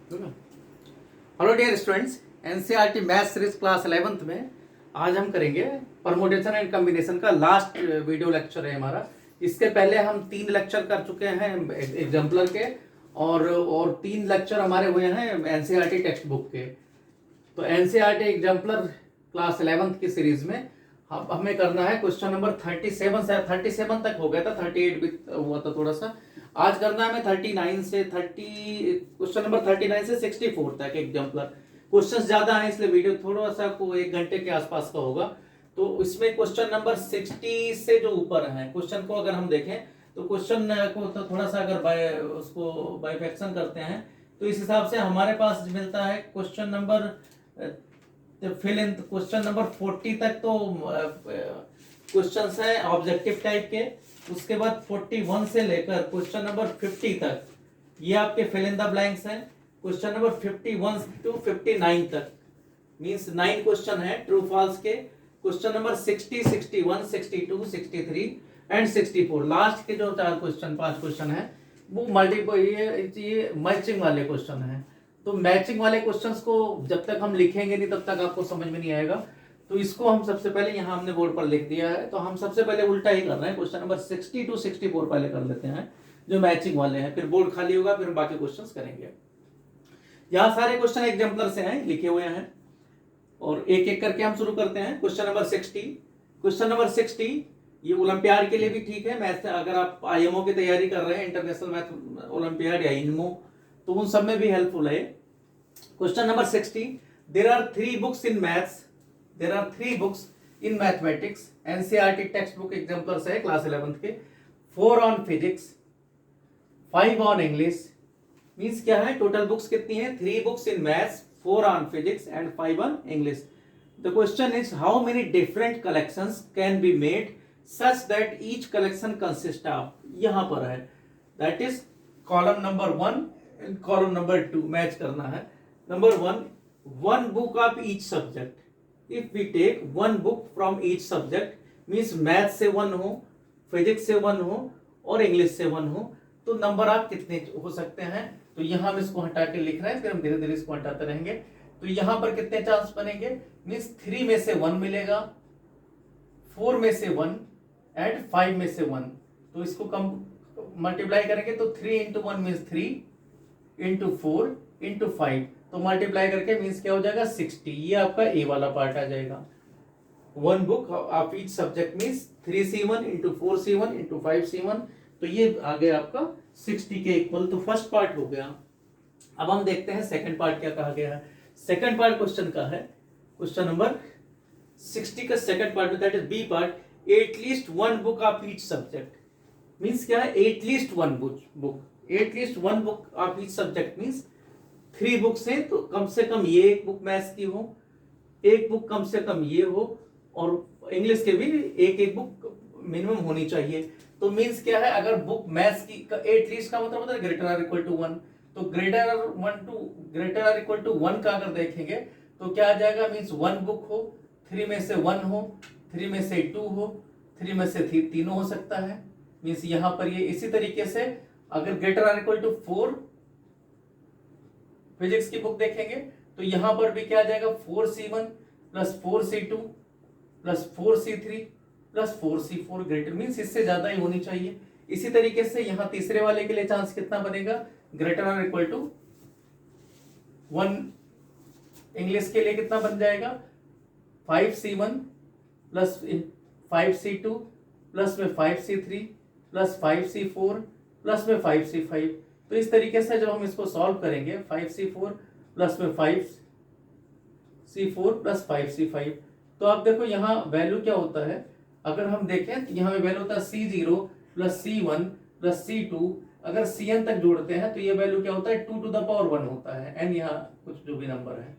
Hello dear students, NCERT maths series class 11th में आज हम करेंगे परमुटेशन एंड कॉम्बिनेशन का लास्ट वीडियो लेक्चर है हमारा। इसके पहले हम 3 लेक्चर कर चुके हैं एग्जाम्पलर के और 3 लेक्चर हमारे हुए हैं एनसीईआरटी टेक्स्ट बुक के। तो एनसीईआरटी एग्जाम्पलर क्लास 11th की सीरीज में हमें करना है क्वेश्चन नंबर 37 से 37 तक हो गया था, 38 भी हुआ था थोड़ा सा। आज करना है हमें 39 से 30 क्वेश्चन नंबर 39 से 64 तक एग्जाम्पलर। क्वेश्चंस ज्यादा हैं इसलिए वीडियो थोड़ा सा को 1 घंटे के आसपास का होगा। तो इसमें क्वेश्चन नंबर 60 से जो ऊपर है क्वेश्चन को अगर हम देखें तो क्वेश्चन को तो थोड़ा सा अगर उसको बाइफेक्शन करते हैं तो इस हिसाब से हमारे पास मिलता है question number fill in question number 40 तक तो क्वेश्चंस हैं ऑब्जेक्टिव टाइप के। उसके बाद 41 से लेकर क्वेश्चन नंबर 50 तक ये आपके फिल इन द ब्लैंक्स हैं। क्वेश्चन नंबर 51 टू 59 तक मींस 9 क्वेश्चन है ट्रू फॉल्स के। क्वेश्चन नंबर 60, 61, 62, 63 एंड 64 लास्ट के जो 5 क्वेश्चन है वो मल्टीपल ये मैचिंग वाले क्वेश्चन है। तो मैचिंग वाले क्वेश्चंस को जब तक हम लिखेंगे नहीं तब तक आपको समझ में नहीं आएगा। तो इसको हम सबसे पहले यहाँ हमने बोर्ड पर लिख दिया है, तो हम सबसे पहले उल्टा ही कर रहे हैं। क्वेश्चन नंबर 60 टू 64 पहले कर लेते हैं जो मैचिंग वाले हैं, फिर बोर्ड खाली होगा, फिर बाकी क्वेश्चंस करेंगे। यहाँ सारे क्वेश्चन एग्जाम्पलर से हैं, लिखे हुए हैं और एक एक करके हम शुरू करते हैं। क्वेश्चन नंबर 60, क्वेश्चन नंबर 60 ये ओलंपियाड के लिए भी ठीक है। मैथ अगर आप आईएमओ की तैयारी कर रहे हैं, इंटरनेशनल मैथ ओलंपियाड या इनमो, तो उन सब में भी हेल्पफुल है। Question number 60, there are 3 books in maths, there are 3 books in mathematics. NCERT textbook exemplar से है क्लास 11th के। 4 on physics, 5 on English. Means क्या है, टोटल बुक्स कितनी है? 3 books in maths, 4 on physics and 5 on English. The question is how many different collections can be made such that each collection consist of, यहां पर है that is column number 1 and column number 2 match करना है। Number 1, 1 book of each subject. If we take 1 book from each subject means math से 1 हो, physics से 1 हो और इंग्लिश से 1 हो, तो नंबर आप कितने हो सकते हैं? तो यहां हम इसको हटा के लिख रहे हैं, फिर हम धीरे धीरे इसको हटाते रहेंगे। तो यहां पर कितने चांस बनेंगे? मीन्स 3 में से 1 मिलेगा, 4 में से 1 एंड 5 में से 1। तो इसको कम मल्टीप्लाई करेंगे तो 3 इंटू 1 मीन्स 3 इंटू 4 इंटू 5, तो मल्टीप्लाई करके मीन्स क्या हो जाएगा? 60। ये आपका ए वाला पार्ट आ जाएगा। 1 book of each subject means 3C1 into 4C1 into 5C1, तो ये आ गया आपका 60 के इक्वल। तो फर्स्ट पार्ट हो गया। अब हम देखते हैं सेकंड पार्ट क्या कहा गया है। सेकंड पार्ट क्वेश्चन का है, क्वेश्चन नंबर 60 का second part that is b part, at least 1 book of each subject. Means क्या है? At least 1 book, at least 1 book of each subject means 3 books हैं तो कम से कम ये 1 बुक मैथ्स की हो, 1 बुक कम से कम ये हो, और इंग्लिश के भी एक बुक मिनिमम होनी चाहिए। तो मींस क्या है, अगर बुक मैथ्स की एटलीस्ट का मतलब होता है ग्रेटर आर इक्वल टू 1, तो ग्रेटर आर इक्वल टू 1 का अगर देखेंगे तो क्या आ जाएगा? मींस 1 बुक हो, 3 में से 1 हो, 3 में से 2 हो, 3 में से 3 तीनों हो सकता है। मींस यहां पर ये इसी तरीके से अगर greater or equal to 4 physics की बुक देखेंगे तो यहां पर भी क्या आ जाएगा? 4C1 plus 4C2 plus 4C3 plus 4C4 greater, means इससे ज्यादा ही होनी चाहिए। इसी तरीके से यहां तीसरे वाले के लिए चांस कितना बनेगा? ग्रेटर और इक्वल टू 1। इंग्लिश के लिए कितना बन जाएगा? 5C1 प्लस 5C2 प्लस में 5C3 प्लस 5C4 प्लस में 5C5। तो इस तरीके से जब हम इसको सॉल्व करेंगे 5C4 प्लस में 5C4 प्लस 5C5, तो आप देखो यहाँ वैल्यू क्या होता है। अगर हम देखें तो यहाँ वैल्यू होता है C0 plus C1 plus C2। अगर Cn तक जोड़ते हैं तो ये वैल्यू क्या होता है? 2 टू द पावर 1 होता है, एन यहाँ कुछ जो भी नंबर है।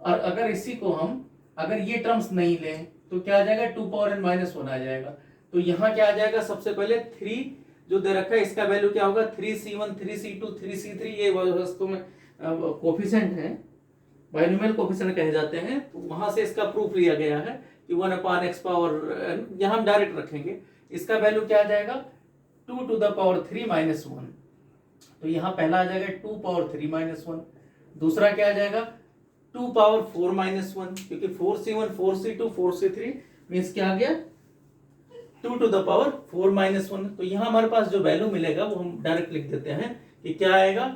और अगर इसी को हम अगर ये टर्म्स नहीं लें तो क्या आ जाएगा? 2 पावर n माइनस 1 आ जाएगा। तो यहाँ क्या आ जाएगा? सबसे पहले 3 जो दे रखा है इसका वैल्यू क्या होगा? 3C1 3C2 3C3, ये वास्तव में कोफिशिएंट है, बाइनोमियल कोफिशिएंट कहे जाते हैं। तो वहां से इसका प्रूफ लिया गया है कि 1/x पावर, यहां हम डायरेक्ट रखेंगे, इसका वैल्यू क्या आ जाएगा? 2 टू द पावर 3 माइनस 1। तो यहां पहला आ जाएगा 2 पावर 3 माइनस 1। दूसरा क्या आ जाएगा 2 पावर 4 माइनस 1, क्योंकि 4c1 4c2 4c3 मीन्स क्या आ गया 2 टू द पावर 4 माइनस 1। तो यहाँ हमारे पास जो वैल्यू मिलेगा वो हम डायरेक्ट लिख देते हैं कि क्या आएगा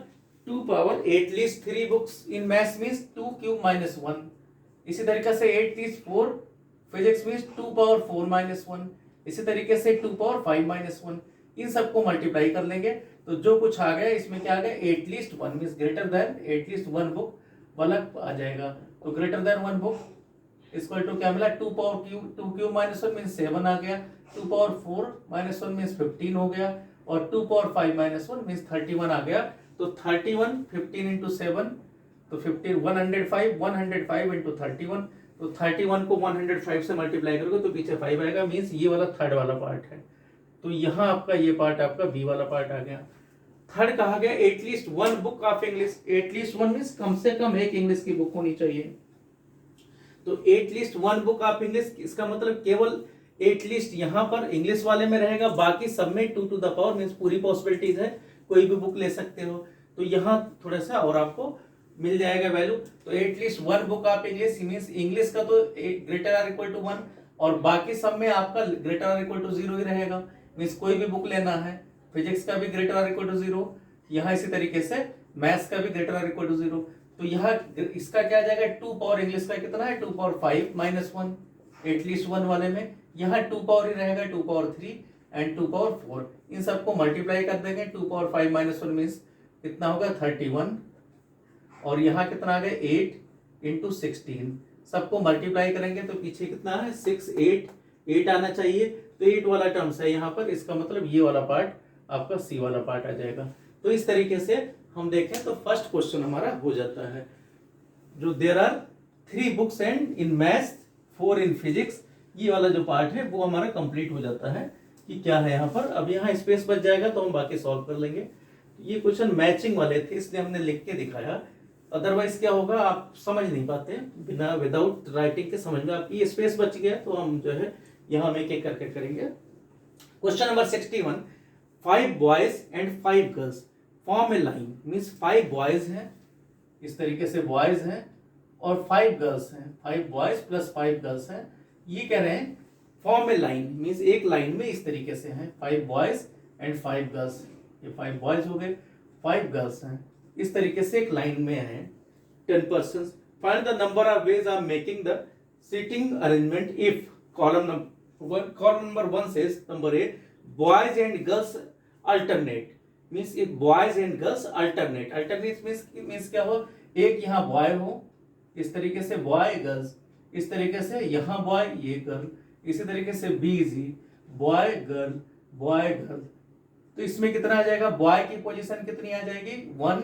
2 power 8 least 3 books in maths means 2 cube minus 1। इसी तरीके से 8 least 4 physics means 2 power 4 minus 1। इसी तरीके से 2 पावर 5 माइनस 1। इन सबको मल्टीप्लाई कर लेंगे तो जो कुछ आ गया इसमें क्या आ गया 8 least 1 means greater than 8 least 1 book वाला आ जाएगा। तो greater than 1 book equal to क्या मिला 2 power cube 2 cube minus 1 means 7 आ गया, 2 पावर 4 माइनस 1 मीन्स 15 हो गया और 2 पावर 5 माइनस 1 मीन्स 31 आ गया। तो 31 15 इंटू 7 तो 15 105 इंटू 31 तो 31 को 105 से मल्टीप्लाई करोगे तो पीछे 5 आएगा मीन्स ये वाला थर्ड वाला पार्ट है। तो यहाँ आपका ये पार्ट आपका बी वाला पार्ट आ गया। थर्ड कहा गया at least 1 book of English. At least 1 means कम से कम एक इंग्लिश की बुक होनी चाहिए। तो एटलीस्ट 1 बुक ऑफ इंग्लिश इसका मतलब केवल एटलीस्ट यहाँ पर इंग्लिश वाले में रहेगा, बाकी सब में 2 टू द पावर मीन्स पूरी पॉसिबिलिटीज है, कोई भी बुक ले सकते हो। तो यहाँ थोड़ा सा और आपको मिल जाएगा वैल्यू। तो at least 1 book of English means English का तो ग्रेटर आर इक्वल टू 1 और बाकी सब में आपका ग्रेटर आर इक्वल टू 0 ही रहेगा मीन्स कोई भी बुक लेना है। फिजिक्स का भी ग्रेटर आर इक्वल टू 0, यहाँ इसी तरीके से मैथ्स का भी ग्रेटर आर इक्वल टू 0। तो यहाँ इसका क्या आ जाएगा 2 पावर इंग्लिश का कितना है 2 पावर 5 माइनस 1 एटलीस्ट 1 वाले में, यहाँ 2 पावर ही रहेगा 2 पावर 3 एंड 2 पावर 4। इन सबको मल्टीप्लाई कर देंगे 2 पावर 5 माइनस 1 मीन्स कितना होगा 31 और यहाँ कितना आ गया 8 इंटू 16। सबको मल्टीप्लाई करेंगे तो पीछे कितना है 6 8 आना चाहिए। तो 8 वाला टर्म्स है यहाँ पर, इसका मतलब ये वाला पार्ट आपका सी वाला पार्ट आ जाएगा। तो इस तरीके से हम देखें तो फर्स्ट क्वेश्चन हमारा हो जाता है जो there are 3 books and in maths 4 in physics, ये वाला जो पार्ट है वो हमारा कंप्लीट हो जाता है कि क्या है यहाँ पर। अब यहाँ स्पेस बच जाएगा तो हम बाकी सॉल्व कर लेंगे। ये क्वेश्चन मैचिंग वाले थे इसलिए हमने लिख के दिखाया, अदरवाइज क्या होगा आप समझ नहीं पाते बिना विदाउट राइटिंग के समझ में। आपकी स्पेस बच गया तो हम जो है यहाँ हम एक एक करके करेंगे। Question number 61 5 boys and 5 girls form A line means 5 boys हैं इस तरीके से बॉयज हैं और 5 गर्ल्स हैं, 5 बॉयज प्लस 5 गर्ल्स हैं। ये कह रहे हैं फॉर्म ए लाइन मीन्स एक लाइन में इस तरीके से हैं 5 बॉयज एंड 5 गर्ल्स। ये 5 बॉयज हो गए 5 गर्ल्स हैं इस तरीके से एक लाइन में है 10 persons। Find the number of ways of making the seating arrangement if column number 1 says number a boys and girls alternate means if boys and girls alternate means क्या हो एक यहाँ बॉय हो इस तरीके से बॉय गर्ल्स, इस तरीके से यहाँ बॉय ये गर्ल, इसी तरीके से बीजी बॉय गर्ल। तो इसमें कितना आ जाएगा बॉय की पोजीशन कितनी आ जाएगी 1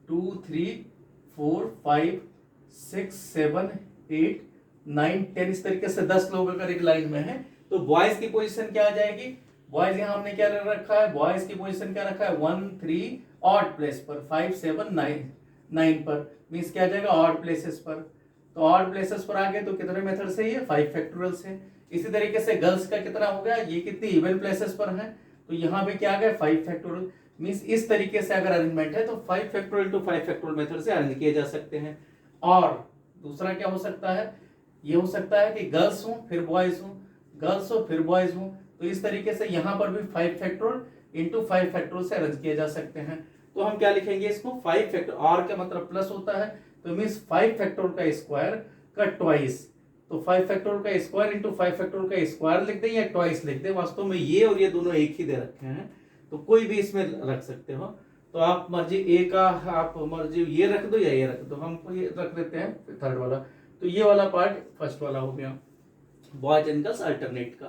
2 3 4 5 6 7 8 9 10 इस तरीके से 10 लोग अगर एक लाइन में है तो बॉयज की पोजीशन क्या आ जाएगी। बॉयज यहाँ हमने क्या रखा है बॉयज की पोजीशन क्या रखा है 1 3 ऑड प्लेस पर 5 7 9 पर मीन्स क्या आ जाएगा ऑड प्लेसेस पर। तो ऑड प्लेसेस पर आ गए तो कितने मेथड से ये 5 फैक्टोरियल से। इसी तरीके से गर्ल्स का कितना हो गया ये कितनी इवन प्लेसेस पर है तो यहाँ पे क्या आ गया 5 फैक्टोरियल मीन्स इस तरीके से अगर अरेंजमेंट है तो 5 फैक्टोरियल टू 5 फैक्टोरियल मेथड से अरेंज किए जा सकते हैं। और दूसरा क्या हो सकता है ये हो सकता है कि गर्ल्स हो फिर बॉयज हो, गर्ल्स हो फिर बॉयज हो। तो इस तरीके से यहाँ पर भी 5 फैक्टोरियल इंटू 5 फैक्टोरियल से अरेंज किए जा सकते हैं। तो हम क्या लिखेंगे इसको 5 फैक्टोरियल और का मतलब प्लस होता है तो मीन्स 5 फैक्टोरियल का स्क्वायर का ट्वाइस। तो 5 फैक्टोरियल का स्क्वायर इंटू 5 फैक्टोरियल का स्क्वायर लिख दें या ट्वाइस लिख दें, वास्तव में ये और ये दोनों एक ही दे रखे हैं तो कोई भी इसमें रख सकते हो। तो आप मर्जी ए का आप मर्जी ये रख दो या ये रख दो, हम ये रख देते हैं थर्ड वाला। तो ये वाला पार्ट फर्स्ट वाला हो गया बॉयज एंड गर्ल्स अल्टरनेट का।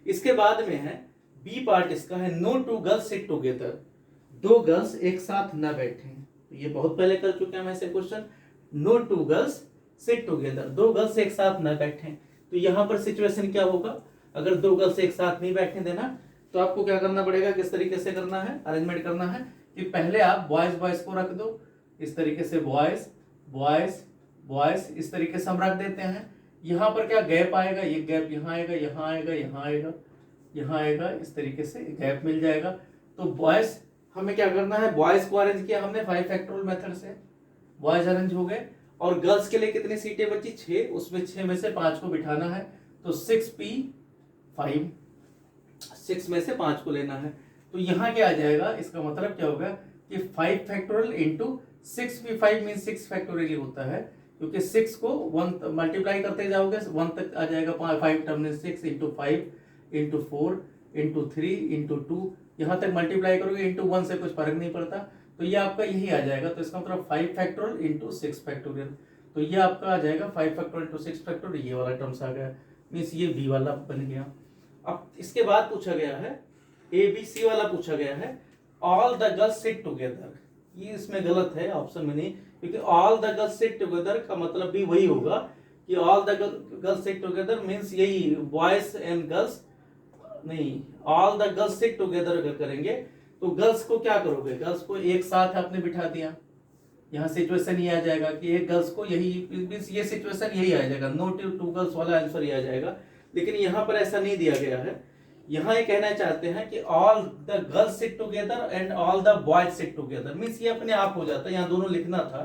इसके बाद में है बी पार्ट इसका है no 2 girls sit together 2 girls एक साथ न बैठे। तो ये बहुत पहले कर चुके हैं ऐसे question no 2 girls sit together 2 girls एक साथ न बैठे। तो यहाँ पर सिचुएशन क्या होगा अगर 2 गर्ल्स एक साथ नहीं बैठने देना तो आपको क्या करना पड़ेगा किस तरीके से करना है अरेंजमेंट करना है कि पहले आप बॉयज बॉयज को रख दो इस तरीके से बॉयज बॉयज बॉयज इस तरीके से हम रख देते हैं। यहाँ पर क्या गैप आएगा ये गैप यहाँ आएगा यहाँ आएगा यहाँ आएगा यहाँ आएगा इस तरीके से गैप मिल जाएगा। तो बॉयज हमें क्या करना है बॉयज को अरेंज किया हमने 5 फैक्टोरियल मेथड से बॉयज अरेंज हो गए। और गर्ल्स के लिए कितनी सीटें बची? 6, उसमें 6 में से 5 को बिठाना है, तो 6p5, 6 में से 5 को लेना है। तो यहाँ क्या आ जाएगा, इसका मतलब क्या होगा कि 5 factorial into 6p5 mean 6 factorial होता है, क्योंकि 6 को 1 मल्टीप्लाई करते जाओगे 1 तक आ जाएगा, 5 टर्म में 6 इंटू 5 इंटू 4 इंटू 3 इंटू 2, यहाँ तक मल्टीप्लाई करोगे इंटू 1 से कुछ फर्क नहीं पड़ता, तो ये आपका यही आ जाएगा। तो इसका मतलब 5 फैक्टोरियल इंटू 6 फैक्टोरियल, तो ये आपका आ जाएगा 5 फैक्टोरियल इंटू 6 फैक्टोरियल, ये वाला टर्म्स आ गया, मीन्स ये बी वाला बन गया। अब इसके बाद पूछा गया है ABC वाला पूछा गया है, all the girls sit together. ये इसमें गलत है ऑप्शन में नहीं, क्योंकि all the girls sit together का मतलब भी वही होगा कि all the girls sit together means यही बॉयज एंड गर्ल्स, नहीं, all the girls sit together अगर करेंगे तो गर्ल्स को क्या करोगे, गर्ल्स को एक साथ आपने बिठा दिया, यहाँ सिचुएशन ये आ जाएगा कि एक गर्ल्स को यही मीन्स ये सिचुएशन यही आ जाएगा, नो टू गर्ल्स वाला आंसर ये आ जाएगा। लेकिन यहाँ पर ऐसा नहीं दिया गया है, यहाँ ये कहना चाहते हैं कि all the girls sit together and all the boys sit together, means ये अपने आप हो जाता है, यहाँ दोनों लिखना था।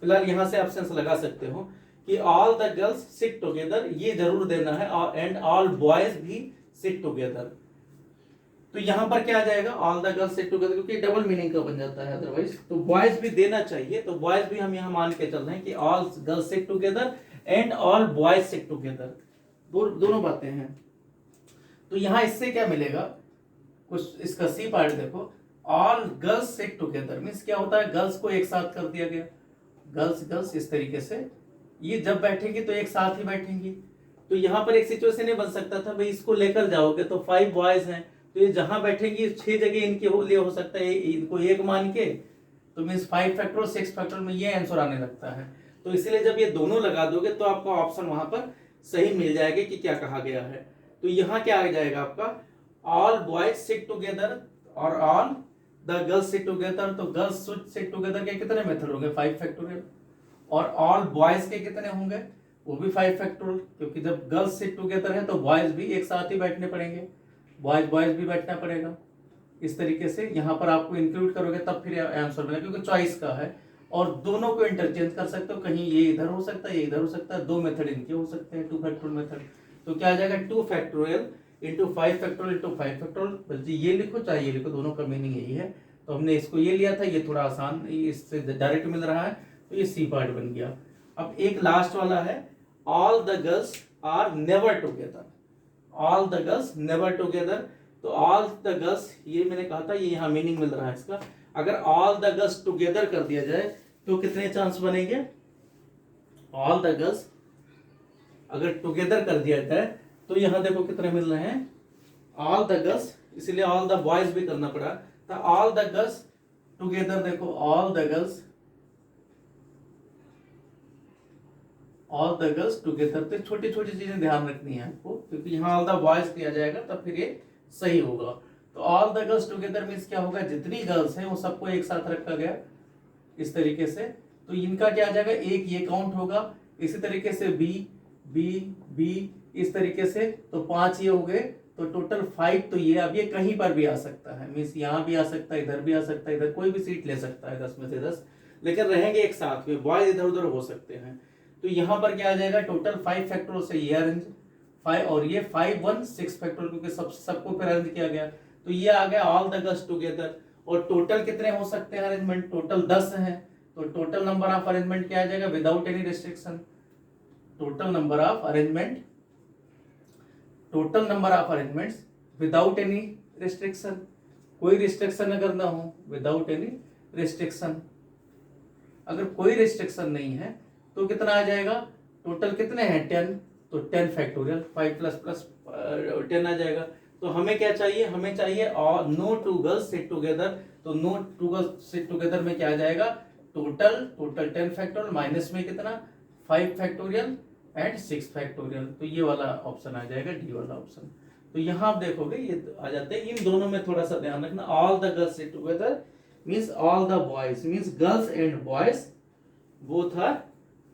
फिलहाल यहाँ से ऑप्शन लगा सकते हो कि all the girls sit together, ये जरूर देना है, एंड ऑल बॉयज भी सिट टुगेदर। तो यहां पर क्या आ जाएगा, all the girls sit together, क्योंकि डबल मीनिंग का बन जाता है अदरवाइज, तो बॉयज भी देना चाहिए, तो बॉयज भी हम यहां मान के चल रहे हैं कि all girls sit together and all boys sit together, दोनों बातें हैं। तो यहां इससे क्या मिलेगा, कुछ इसका सी पार्ट देखो, all girls sit together means क्या होता है, गर्ल्स को एक साथ कर दिया गया, गर्ल्स गर्ल्स इस तरीके से, ये जब बैठेंगी तो एक साथ ही बैठेंगी। तो यहाँ पर एक सिचुएशन ये बन सकता था, भाई इसको लेकर जाओगे तो 5 बॉयज हैं, तो ये जहां बैठेंगी 6 जगह इनके लिए हो सकता है, इनको एक मान के, तो मीन्स 5 फैक्टोरियल 6 फैक्टोरियल में ये आंसर आने लगता है। तो इसलिए जब ये दोनों लगा दोगे तो आपको ऑप्शन वहां पर सही मिल जाएगा कि क्या कहा गया है। तो यहाँ क्या आ जाएगा आपका, ऑल बॉयज सिट टुगेदर और all the girls sit together, तो गर्ल्स सिट टुगेदर के कितने मेथड होंगे, 5 फैक्टोरियल, और ऑल बॉयज के कितने होंगे, वो भी 5 फैक्टोरियल, क्योंकि जब गर्ल्स सिट टुगेदर है तो बॉयज भी एक साथ ही बैठने पड़ेंगे, बॉयज बॉयज भी बैठना पड़ेगा। इस तरीके से यहाँ पर आपको इंक्लूड करोगे तब फिर आंसर मिलेगा, क्योंकि चॉइस का है, और दोनों को इंटरचेंज कर सकते हो, कहीं ये इधर हो सकता है ये इधर हो सकता है, 2 मेथड इनके हो सकते हैं, 2 फैक्टोरियल मेथड। तो क्या आ जाएगा, 2 factorial into 5 factorial into 5 factorial, बल्कि ये लिखो चाहे ये लिखो, दोनों का मीनिंग यही है। तो हमने इसको ये लिया था, ये थोड़ा आसान, इससे डायरेक्ट मिल रहा है, तो ये सी पार्ट बन गया। अब एक लास्ट वाला है, all the girls are never together, all the girls never together, तो ऑल द गर्ल्स, ये मैंने कहा था, ये यहाँ मीनिंग मिल रहा है इसका, अगर ऑल द गर्ल्स टुगेदर कर दिया जाए तो कितने चांस बनेंगे, ऑल द गर्ल्स अगर टुगेदर कर दिया जाए तो यहाँ देखो कितने मिल रहे हैं, ऑल द गर्ल्स, इसलिए ऑल द बॉयज भी करना पड़ा, तो ऑल द गर्ल्स टुगेदर, देखो all the girls, all the girls together, तो छोटी छोटी चीजें ध्यान रखनी है आपको, क्योंकि यहाँ ऑल द बॉयज किया जाएगा तब फिर ये सही होगा। तो all the girls together means क्या होगा, जितनी गर्ल्स हैं वो सबको एक साथ रखा गया इस तरीके से, तो इनका क्या आ जाएगा, एक ये काउंट होगा, इसी तरीके से बी बी बी इस तरीके से, तो 5 ये हो गए, तो टोटल 5, तो ये अब ये कहीं पर भी आ सकता है, मीन्स यहाँ भी आ सकता है, इधर भी आ सकता है, इधर कोई भी सीट ले सकता है 10 में से 10, लेकिन रहेंगे एक साथ में, बॉयज इधर उधर हो सकते हैं। तो यहाँ पर क्या आ जाएगा, टोटल 5 फैक्टोरियल से ये अरेंज 5, और ये 5 1 6 फैक्टोरियल, क्योंकि सबको फिर अरेंज किया गया, तो ये आ गया ऑल द गर्ल्स टुगेदर। और टोटल कितने हो सकते हैं अरेंजमेंट, टोटल 10 हैं, तो टोटल नंबर ऑफ अरेंजमेंट क्या आ जाएगा, without any restriction, total number of arrangement, total number of arrangements without any restriction, कोई रिस्ट्रिक्शन अगर ना हो, विदाउट एनी रिस्ट्रिक्शन, अगर कोई रिस्ट्रिक्शन नहीं है तो कितना आ जाएगा, टोटल कितने हैं 10, तो 10 फैक्टोरियल, 5 प्लस प्लस 10 आ जाएगा। तो हमें क्या चाहिए, हमें चाहिए no two girls sit together, तो no two girls sit together में क्या आ जाएगा, टोटल 10 फैक्टोरियल माइनस में कितना 5 फैक्टोरियल एंड 6 फैक्टोरियल, तो ये वाला ऑप्शन आ जाएगा, डी वाला ऑप्शन। तो यहाँ आप देखोगे ये आ जाते हैं, इन दोनों में थोड़ा सा ध्यान रखना, all the girls sit together means all the boys, means girls and boys both are,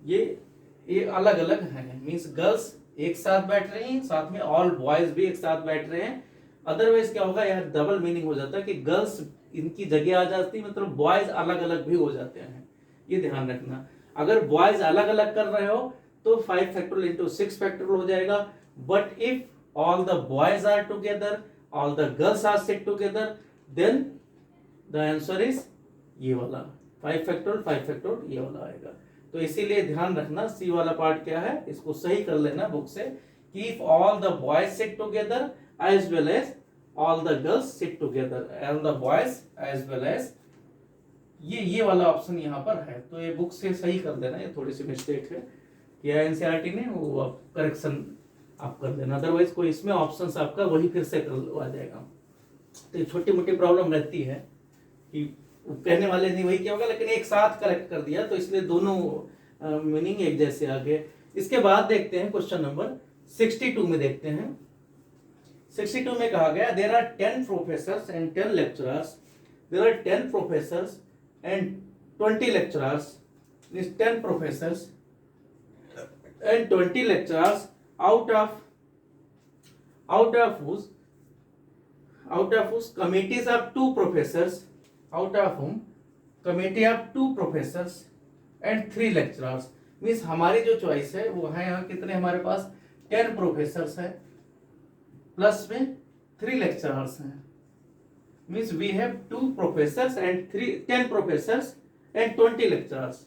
ये अलग अलग हैं, मीन्स गर्ल्स एक साथ बैठ रही हैं, साथ में ऑल बॉयज भी एक साथ बैठ रहे हैं। अदरवाइज क्या होगा, यार डबल मीनिंग हो जाता है कि गर्ल्स इनकी जगह आ जाती है, मतलब बॉयज अलग अलग भी हो जाते हैं, ये ध्यान रखना। अगर बॉयज अलग अलग कर रहे हो तो 5 फैक्टोरियल इंटू 6 फैक्टोरियल हो जाएगा, but if all the boys are together, all the girls are sit together, then the answer is ये वाला 5 फैक्टोरियल ये वाला आएगा। तो इसीलिए ध्यान रखना सी वाला पार्ट क्या है, इसको सही कर लेना बुक से कि if all the boys sit together as well as all the girls sit together, all the boys as well as ये वाला ऑप्शन यहाँ पर है। तो ये बुक से सही कर देना, ये थोड़ी सी मिस्टेक है किया एनसीईआरटी ने, वो आप करेक्शन आप कर देना, अदरवाइज कोई इसमें ऑप्शंस आपका वही फिर से करवा जाएगा। तो छोटी मोटी प्रॉब्लम रहती है कि कहने वाले नहीं वही क्या होगा, लेकिन एक साथ करेक्ट कर दिया तो इसलिए दोनों मीनिंग एक जैसे आ गए। इसके बाद देखते हैं क्वेश्चन नंबर 62 में देखते हैं। 62 में कहा गया there are 10 professors and 10 lecturers, there are 10 professors and 20 lecturers, these 10 professors and 20 lecturers out of whose committees of 2 professors, out of whom committee of 2 professors and 3 lecturers, means हमारी जो choice है वो है यहाँ कितने हमारे पास 10 प्रोफेसर्स है plus में 3 लेक्चरर्स हैं, means we have 2 professors and 10 professors and 20 lecturers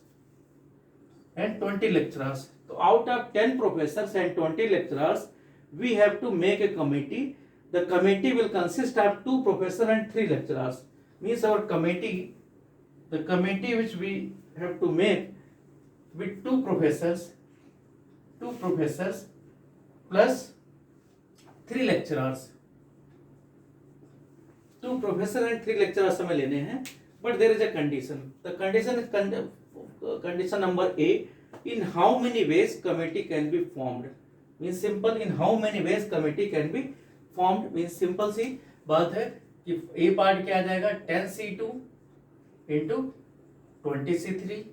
So out of 10 professors and 20 lecturers we have to make a committee. The committee will consist of 2 professors and 3 lecturers, means our committee, the committee which we have to make with 2 professors plus 3 lecturers, 2 professor and 3 lecturers हमें लेने हैं, but there is a condition. The condition is condition number A, in how many ways committee can be formed, means simple, in how many ways committee can be formed means simple सी बात है कि ए part क्या आ जाएगा 10C2 into 20C3,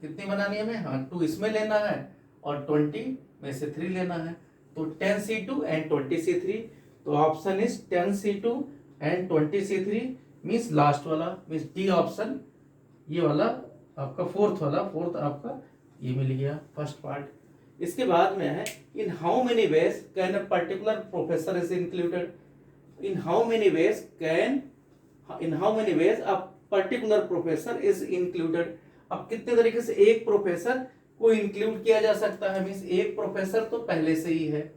कितनी बनानी है हमें, हाँ 2 इसमें लेना है और 20 में से 3 लेना है, तो 10C2 एंड 20C3, तो option is 10C2 and 20C3 means last वाला, मीन्स डी ऑप्शन ये वाला आपका फोर्थ आपका ये मिल गया फर्स्ट पार्ट। इसके बाद में है in how many veg can a particular professor is included, in how many ways a particular professor is included. अब कितने तरीके से एक प्रोफेसर को इंक्लूड किया जा सकता है, मीन्स एक प्रोफेसर तो पहले से ही है,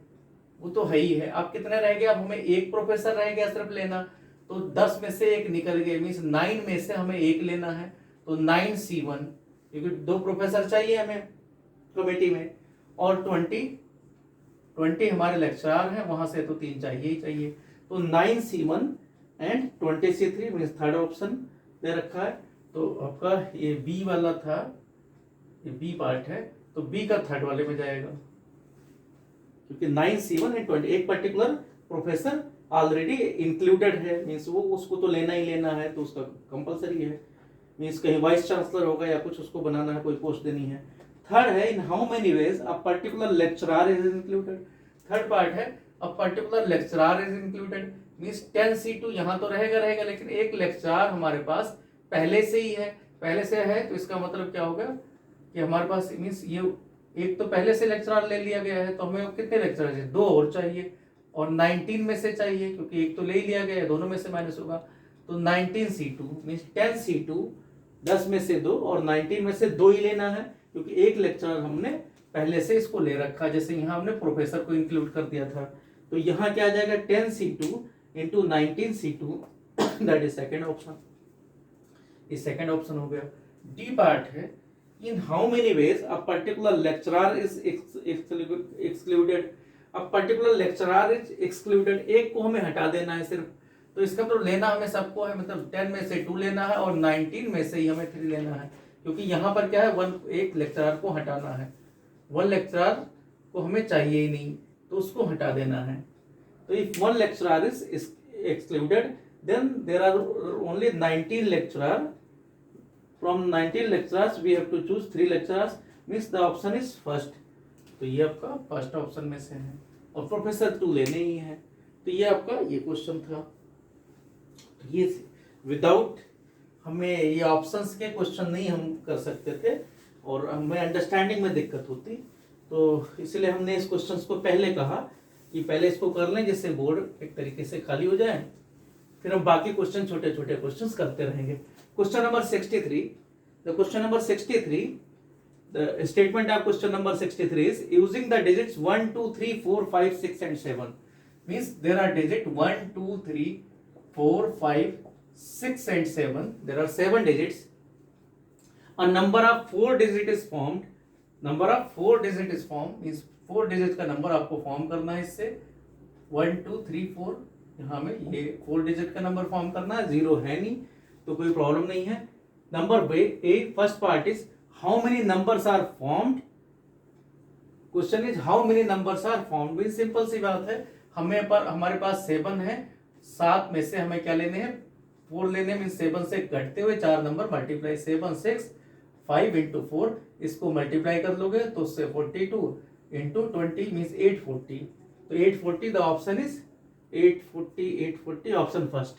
वो तो है ही है। अब कितने रह गए, अब हमें एक प्रोफेसर रह गया सिर्फ लेना, तो 10 में से एक निकल गए, मीन्स 9 में से हमें एक लेना है, तो 9C1, क्योंकि 2 प्रोफेसर चाहिए हमें कमेटी में, और 20 हमारे लेक्चरर हैं, वहां से तो 3 चाहिए ही चाहिए, तो 9C1 and 20C3 means third option दे रखा है। तो आपका ये बी वाला था, ये बी पार्ट है, तो बी का थर्ड वाले में जाएगा, क्योंकि 9C1 एंड 20 एक पर्टिकुलर प्रोफेसर ऑलरेडी इंक्लूडेड है, मीन्स वो उसको तो लेना ही लेना है, तो उसका कंपलसरी है, मीन्स कहीं वाइस चांसलर होगा या कुछ उसको बनाना है, कोई पोस्ट देनी है। थर्ड है in how many ways a particular lecturer is included, third part है a particular lecturer is included, means 10C2 यहाँ तो रहेगा, लेकिन एक लेक्चरर हमारे पास पहले से ही है, तो इसका मतलब क्या होगा कि हमारे पास मीन्स ये एक तो पहले से लेक्चरर ले लिया गया है, तो हमें कितने लेक्चरर चाहिए, 2 और चाहिए, और 19 में से चाहिए क्योंकि एक तो ले ही लिया गया है, दोनों में से माइनस होगा, तो 19C2 मीन्स 10C2 10 में से 2 और 19 में से 2 ही लेना है, क्योंकि एक लेक्चरर हमने पहले से इसको ले रखा, जैसे यहाँ हमने प्रोफेसर को इंक्लूड कर दिया था, तो यहाँ क्या आ जाएगा 10C2 into 19C2 that is second option, ये सेकेंड ऑप्शन हो गया। डी पार्ट है in how many ways a particular lecturer is excluded, अब पर्टिकुलर लेक्चरर इज एक्सक्लूडेड, एक को हमें हटा देना है सिर्फ, तो इसका तो लेना हमें सबको है, मतलब 10 में से 2 लेना है और 19 में से ही हमें 3 लेना है, क्योंकि यहाँ पर क्या है एक लेक्चरर को हटाना है, 1 लेक्चरर को हमें चाहिए ही नहीं, तो उसको हटा देना है। तो if 1 lecturer is excluded then there are only 19 lecturer, from 19 lecturers we have to choose 3 lecturers, means the option is first, तो ये आपका फर्स्ट ऑप्शन में से है, और प्रोफेसर 2 लेने ही है, तो ये आपका ये क्वेश्चन था। ये विदाउट हमें ये ऑप्शंस के क्वेश्चन नहीं हम कर सकते थे और हमें अंडरस्टैंडिंग में दिक्कत होती, तो इसलिए हमने इस क्वेश्चंस को पहले कहा कि पहले इसको कर लें जिससे बोर्ड एक तरीके से खाली हो जाए, फिर हम बाकी क्वेश्चन छोटे छोटे क्वेश्चंस करते रहेंगे। Question number 63, the question number 63, the statement of question number 63 is using the digits 1 2 3 4 5 6 and 7, means there are digit 1 2 3 4 5 6 and 7, there are 7 digits, a number of 4 digit is formed, number of 4 digit is formed, means 4 digit का number आपको form करना है इससे 1 2 3 4, यहाँ में ये 4 digit का number form करना है, जीरो है नहीं तो कोई प्रॉब्लम नहीं है। Number a, first part is how many numbers are formed, question is how many numbers are formed, भी सिंपल सी बात है, हमारे पास 7 है, 7 में से हमें क्या लेने हैं 4 लेने, मीन 7 से घटते हुए 4 नंबर मल्टीप्लाई 7 6 5 इंटू 4, इसको मल्टीप्लाई कर लोगे तो उससे 42 इंटू 20 मीन्स 840, तो 840 the option is 840 option first,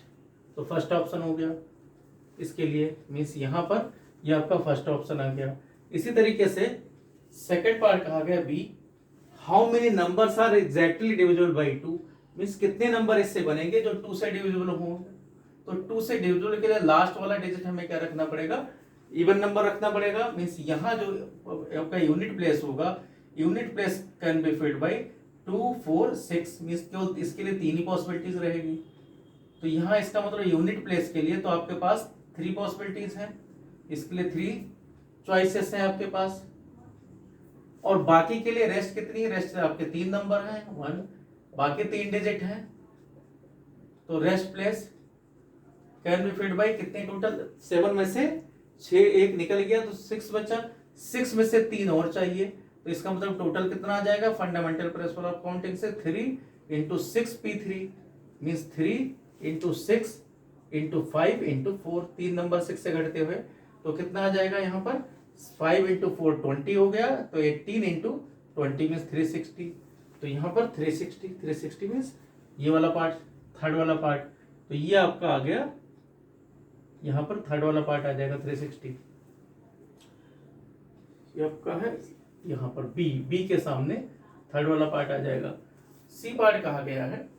तो फर्स्ट ऑप्शन हो गया इसके लिए, मीन्स यहाँ पर ये आपका फर्स्ट ऑप्शन आ गया। इसी तरीके से सेकंड पार्ट कहा गया b, how many numbers are exactly divisible by 2, means कितने नंबर इससे बनेंगे जो 2 से डिविजिबल होंगे, तो 2 से डिविजिबल के लिए लास्ट वाला डिजिट हमें क्या रखना पड़ेगा, इवन नंबर रखना पड़ेगा, मीन्स यहाँ जो आपका यूनिट प्लेस होगा, unit place can be filled by 2 4 6, means केवल इसके लिए 3 ही पॉसिबिलिटीज रहेगी, तो यहाँ इसका मतलब यूनिट प्लेस के लिए तो आपके पास 3 पॉसिबिलिटीज हैं, इसके लिए 3 चॉइसेस हैं आपके पास, और बाकी के लिए रेस्ट कितनी है, रेस्ट आपके 3 नंबर हैं 1, बाकी 3 डिजिट हैं, तो rest place can be filled by कितने टोटल 7 में से 6 एक निकल गया तो 6 बचा, 6 में से 3 और चाहिए, तो इसका मतलब टोटल कितना आ जाएगा, फंडामेंटल प्रिंसिपल ऑफ काउंटिंग से 3 into 6 P3 means 3 into 6 into 5 into 4, 3 number 6 से घटते हुए, तो कितना आ जाएगा यहाँ पर 5 इंटू 4 20 हो गया, तो 18 इंटू 20 मीन्स 360, तो यहाँ पर 360 मीन्स ये वाला पार्ट, थर्ड वाला पार्ट, तो ये आपका आ गया, यहाँ पर थर्ड वाला पार्ट आ जाएगा 360, ये आपका है यहाँ पर बी के सामने थर्ड वाला पार्ट आ जाएगा। सी पार्ट कहा गया है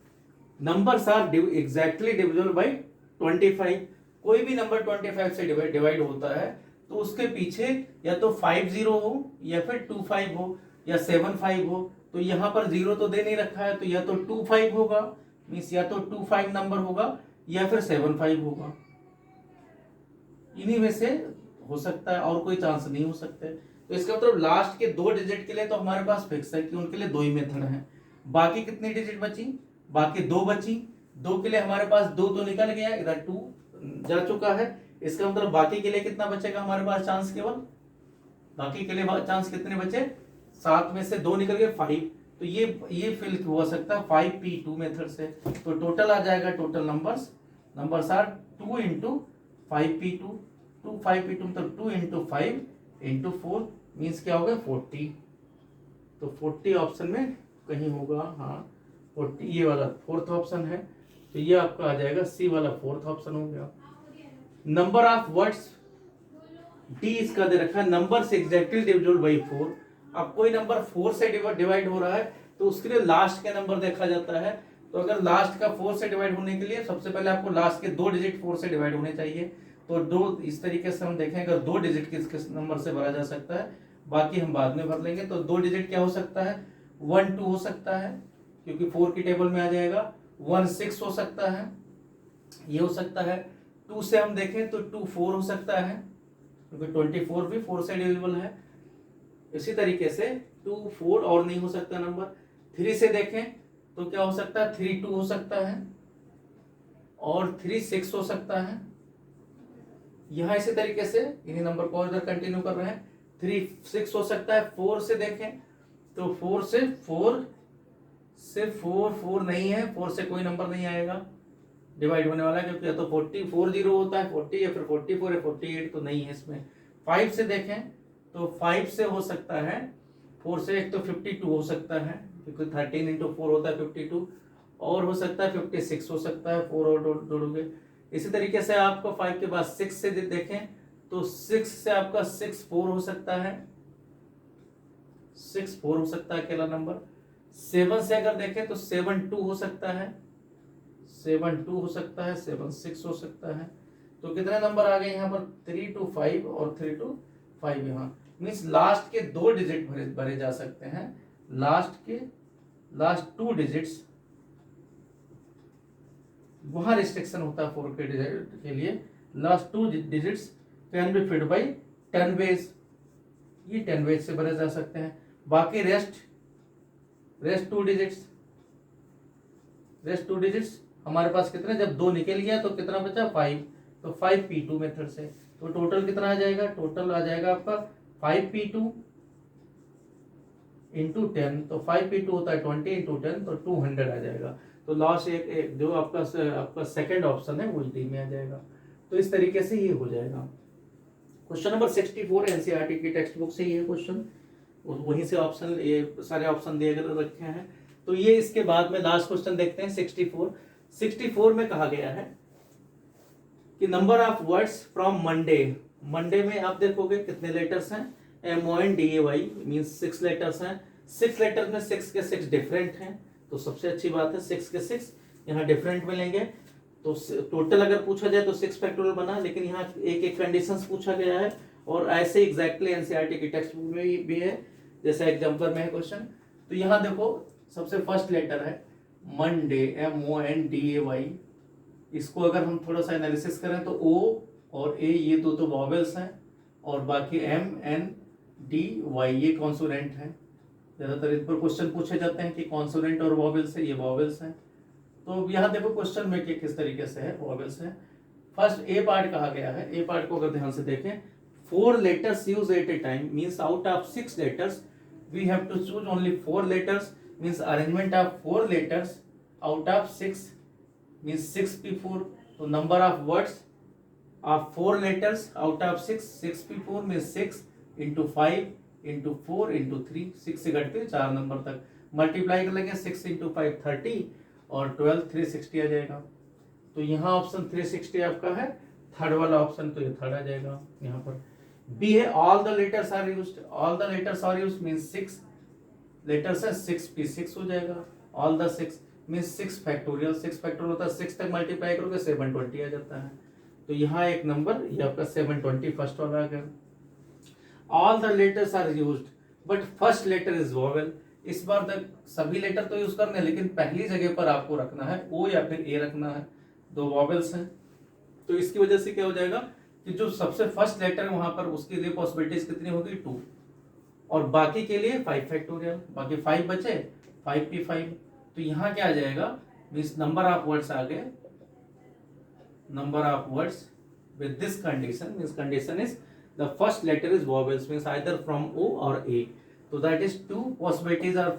numbers are exactly divisible by 25, कोई भी नंबर 25 से डिवाइड होता है तो उसके पीछे या तो 50 हो या फिर 25 हो या 75 हो, तो यहाँ पर 0 तो दे नहीं रखा है, तो या तो 25 होगा, मीन्स या तो 25 नंबर होगा या फिर 75 होगा, इन्हीं में से हो सकता है और कोई चांस नहीं हो सकता है, तो इसका मतलब लास्ट के 2 डिजिट के लिए तो हमारे पास फिक्स है कि उनके लिए 2 ही मेथड हैं। बाकी कितनी डिजिट बची, बाकी 2 बची, 2 के लिए हमारे पास 2 तो निकल गया, इधर 2 जा चुका है, इसका मतलब बाकी के लिए कितना बचेगा हमारे पास चांस, केवल बाकी के लिए चांस कितने बचे, 7 में से 2 निकल गए 5, तो ये फिल हो सकता है 5P2 मेथड से, तो टोटल आ जाएगा, total numbers are 2 into 5P2, 5P2 मतलब 2 इंटू 5 इंटू 4 मीन्स क्या होगा 40, तो 40 ऑप्शन में कहीं होगा, हाँ 40 ये वाला फोर्थ ऑप्शन है, तो ये आपका आ जाएगा सी वाला फोर्थ ऑप्शन हो गया। नंबर ऑफ वर्ड्स डी इसका दे रखा है, नंबर से एग्जैक्टली डिविजिबल बाय 4, अब कोई नंबर 4 से डिवाइड हो रहा है तो उसके लिए लास्ट के नंबर देखा जाता है, तो अगर लास्ट का 4 से डिवाइड होने के लिए सबसे पहले आपको लास्ट के 2 डिजिट 4 से डिवाइड होने चाहिए, तो 2 इस तरीके से हम देखें, अगर 2 डिजिट किस नंबर से भरा जा सकता है, बाकी हम बाद में भर लेंगे, तो 2 डिजिट क्या हो सकता है 1 2 हो सकता है क्योंकि 4 की टेबल में आ जाएगा, 1 6 हो सकता है, ये हो सकता है, 2 से हम देखें तो 2 4 हो सकता है क्योंकि 24 भी 4 से डिविजिबल है, इसी तरीके से 2 4 और नहीं हो सकता नंबर, 3 से देखें तो क्या हो सकता है 3 2 हो सकता है और 3 6 हो सकता है, यहाँ इसी तरीके से इन्हीं नंबर को इधर कंटिन्यू कर रहे हैं, 3 6 हो सकता है, 4 से देखें तो 4 से 4 नहीं है, 4 से कोई नंबर नहीं आएगा डिवाइड होने वाला है क्योंकि या तो 40 होता है 40 या फिर 44 या 48 तो नहीं है इसमें। 5 से देखें तो 5 से हो सकता है, 4 से एक तो 52 हो सकता है क्योंकि 13 इंटू 4 होता है 52, और हो सकता है 56 हो सकता है, 4 और जोड़ोगे इसी तरीके से आपको 5 के बाद 6 से देखें तो 6 से आपका 6 4 हो सकता है, 6 4 हो सकता है अकेला नंबर। 7 से अगर देखें तो 7 2 हो सकता है, 7 2 हो सकता है, 7 6 हो सकता है। तो कितने नंबर आ गए यहाँ पर 3 2 5 और 3 2 5 यहाँ मीन्स लास्ट के 2 डिजिट भरे जा सकते हैं, लास्ट 2 डिजिट्स वहां रिस्ट्रिक्शन होता है 4 के लिए। Last 2 digits can be fit by 10 ways, ये 10 वेज से भरे जा सकते हैं। बाकी रेस्ट 2 डिजिट्स हमारे पास कितने, जब 2 निकल गया तो कितना बचा 5, तो 5p2 मेथड से। तो टोटल कितना आ जाएगा, टोटल आ जाएगा आपका 5p2 इंटू 10, तो 5p2 होता है 20 इंटू 10 तो 200 आ जाएगा। तो लास्ट एक जो आपका सेकंड ऑप्शन है वो डी में आ जाएगा। तो इस तरीके से ये हो जाएगा। क्वेश्चन नंबर 64 एनसीईआरटी की टेक्स्ट बुक से ये क्वेश्चन, वहीं से ऑप्शन, ये सारे ऑप्शन दिए गए रखे हैं। तो ये इसके बाद में लास्ट क्वेश्चन देखते हैं 64 में कहा गया है कि number of words from Monday में आप देखोगे कितने लेटर्स हैं, MONDAY मींस 6 लेटर्स हैं। 6 लेटर्स में 6 के 6 डिफरेंट हैं, तो सबसे अच्छी बात है 6 के 6 यहाँ डिफरेंट मिलेंगे। तो टोटल अगर पूछा जाए तो 6 फैक्टोरियल बना, लेकिन यहाँ एक कंडीशंस पूछा गया है और ऐसे एग्जैक्टली एनसीईआरटी की टेक्स्ट बुक में भी है, जैसा एग्जाम्पल में है क्वेश्चन। तो यहाँ देखो सबसे फर्स्ट लेटर है मंडे, MONDAY। इसको अगर हम थोड़ा सा एनालिसिस करें तो O और A ये दो तो वॉवेल्स हैं और बाकी MNDY ये कॉन्सोनेंट हैं। ज्यादातर इन पर क्वेश्चन पूछे जाते हैं कि कॉन्सोनेंट और वॉवेल्स है, ये वॉवेल्स हैं। तो यहाँ देखो क्वेश्चन में कि किस तरीके से है, वॉवेल्स है। फर्स्ट ए पार्ट कहा गया है, ए पार्ट को अगर ध्यान से देखें 4 letters use at a time means out of 6 letters we have to choose only 4 letters means arrangement of 4 letters out of 6 means 6p4। तो number of words of 4 letters out of 6p4 means 6 into 5 into 4 into 3, 6 से घटते 4 number तक multiply कर लेंगे 6 into 5 30 और 12 360 आ जाएगा। तो यहाँ ऑप्शन 360 आपका है, थर्ड वाला ऑप्शन, तो ये थर्ड आ जाएगा। यहाँ पर बी है all the letters are used, all the letters are used means 6 letters है, 6p6 हो जाएगा। All the 6 means 6 factorial, 6 factorial होता है 6 तक मल्टीप्लाई करोगे 720 आ जाता है। तो यहाँ एक नंबर ये आपका 720 फर्स्ट वाला आ गया। All the letters are used but first letter is vowel. इस बार तक सभी लेटर तो यूज करने, लेकिन पहली जगह पर आपको रखना है O या फिर A रखना है, दो वॉवेल्स हैं। तो इसकी वजह से क्या हो जाएगा कि जो सबसे फर्स्ट लेटर है वहां पर उसके लिए पॉसिबिलिटीज कितनी होगी 2 और बाकी के लिए 5 फैक्टोरियल, बाकी 5 बचे 5p5। तो यहाँ क्या आ जाएगा मीन्स नंबर ऑफ वर्ड्स आ गए, number of words with this condition means condition is the first letter is vowels means either from O और A। तो that is 2 possibilities are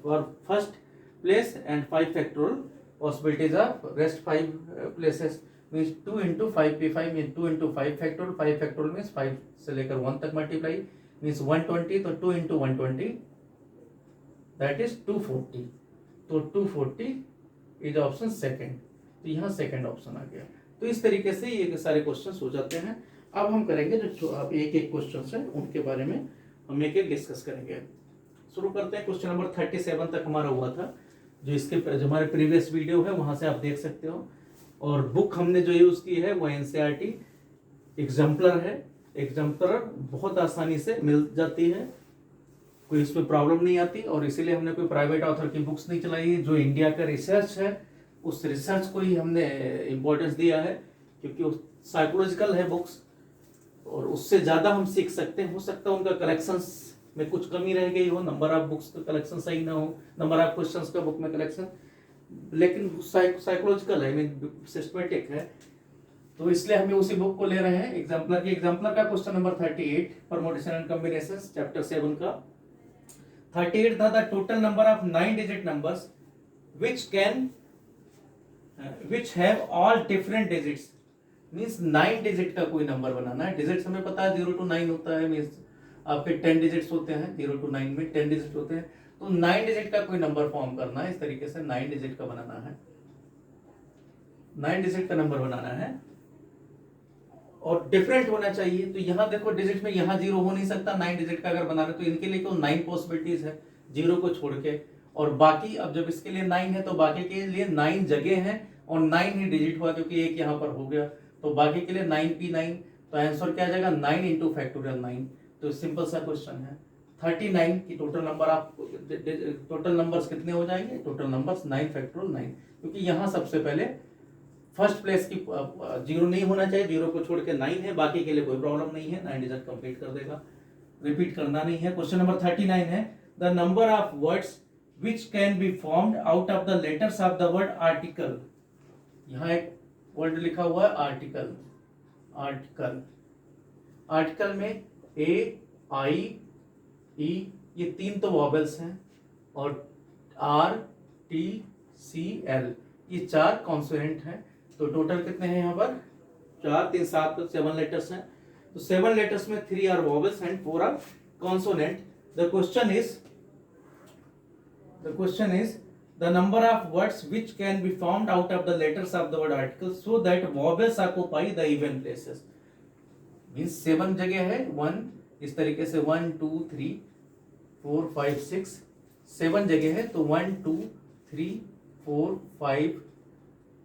for first place and 5 factorial possibilities are rest 5 places means 2 into 5p5 means 2 into 5 factorial, 5 factorial means 5 से लेकर 1 तक multiply means 120, तो 2 into 120 that is 240। तो 240 is option second, तो यहाँ second option आ गया। तो इस तरीके से ये सारे क्वेश्चन हो जाते हैं। अब हम करेंगे जो अब एक एक क्वेश्चन है उनके बारे में हम एक एक डिस्कस करेंगे। शुरू करते हैं, क्वेश्चन नंबर 37 तक हमारा हुआ था, जो इसके जो हमारे प्रीवियस वीडियो है वहां से आप देख सकते हो। और बुक हमने जो यूज की है वो एनसीईआरटी एग्जाम्पलर है, एग्जाम्पलर बहुत आसानी से मिल जाती है, कोई इसमें प्रॉब्लम नहीं आती। और इसीलिए हमने कोई प्राइवेट ऑथर की बुक्स नहीं चलाई, जो इंडिया का रिसर्च है उस रिसर्च को ही हमने इम्पोर्टेंस दिया है, क्योंकि साइकोलॉजिकल है बुक्स और उससे ज़्यादा हम सीख सकते हैं। हो सकता है उनका कलेक्शंस में कुछ कमी रह गई हो, नंबर ऑफ बुक्स का कलेक्शन सही ना हो, नंबर ऑफ क्वेश्चंस का बुक में कलेक्शन, लेकिन साइकोलॉजिकल है, मीन सिस्टमेटिक है। तो इसलिए हमें उसी बुक को ले रहे हैं। एग्जाम्पलर का question number 38 permutation and combinations chapter 7 का 38 था the total number of 9 digit numbers which have all different digits means 9 digit का कोई नंबर बनाना है। डिजिट्स हमें पता है 0 to 9 होता है, मीन्स आपके 10 डिजिट्स होते हैं, 0 to 9 में 10 डिजिट होते हैं। तो 9 डिजिट का कोई नंबर फॉर्म करना है, इस तरीके से 9 डिजिट का बनाना है। 9 डिजिट का नंबर बनाना है और डिफरेंट होना चाहिए। तो यहाँ देखो डिजिट में यहाँ 0 हो नहीं सकता, 9 डिजिट का अगर बनाना तो इनके लिए केवल 9 पॉसिबिलिटीज है 0 को छोड़ के, और बाकी अब जब इसके लिए 9 है तो बाकी के लिए 9 जगह है और 9 ही डिजिट हुआ क्योंकि एक यहाँ पर हो गया, तो बाकी के लिए 9p9। तो आंसर क्या आ जाएगा 9 इंटू फैक्टोरियल 9। तो सिंपल सा क्वेश्चन है। 39 की टोटल नंबर, आप टोटल नंबर्स कितने हो जाएंगे, टोटल नंबर्स 9 फैक्टोरियल 9, क्योंकि यहाँ सबसे पहले फर्स्ट प्लेस की 0 नहीं होना चाहिए, 0 को छोड़ के 9 है, बाकी के लिए कोई प्रॉब्लम नहीं है, 9 डिजिट कंप्लीट कर देगा, रिपीट करना नहीं है। क्वेश्चन नंबर 39 है the number of words which can be formed out of the letters of the word article. यहाँ एक वर्ड लिखा हुआ है आर्टिकल, आर्टिकल, आर्टिकल में ए आई ई ये 3 तो वॉवेल्स हैं और आर टी सी एल ये 4 कॉन्सोनेंट हैं। तो टोटल कितने हैं यहाँ पर 4 3 7 तो 7 लेटर्स हैं। तो 7 लेटर्स में 3 are vowels and 4 are consonant. The question is the number of words which can be formed out of the letters of the word article so that vowels occupy the even places। means 7 जगह है 1, इस तरीके से 1 2 3 4 5 6 7 जगह है, तो 1 2 3 4 5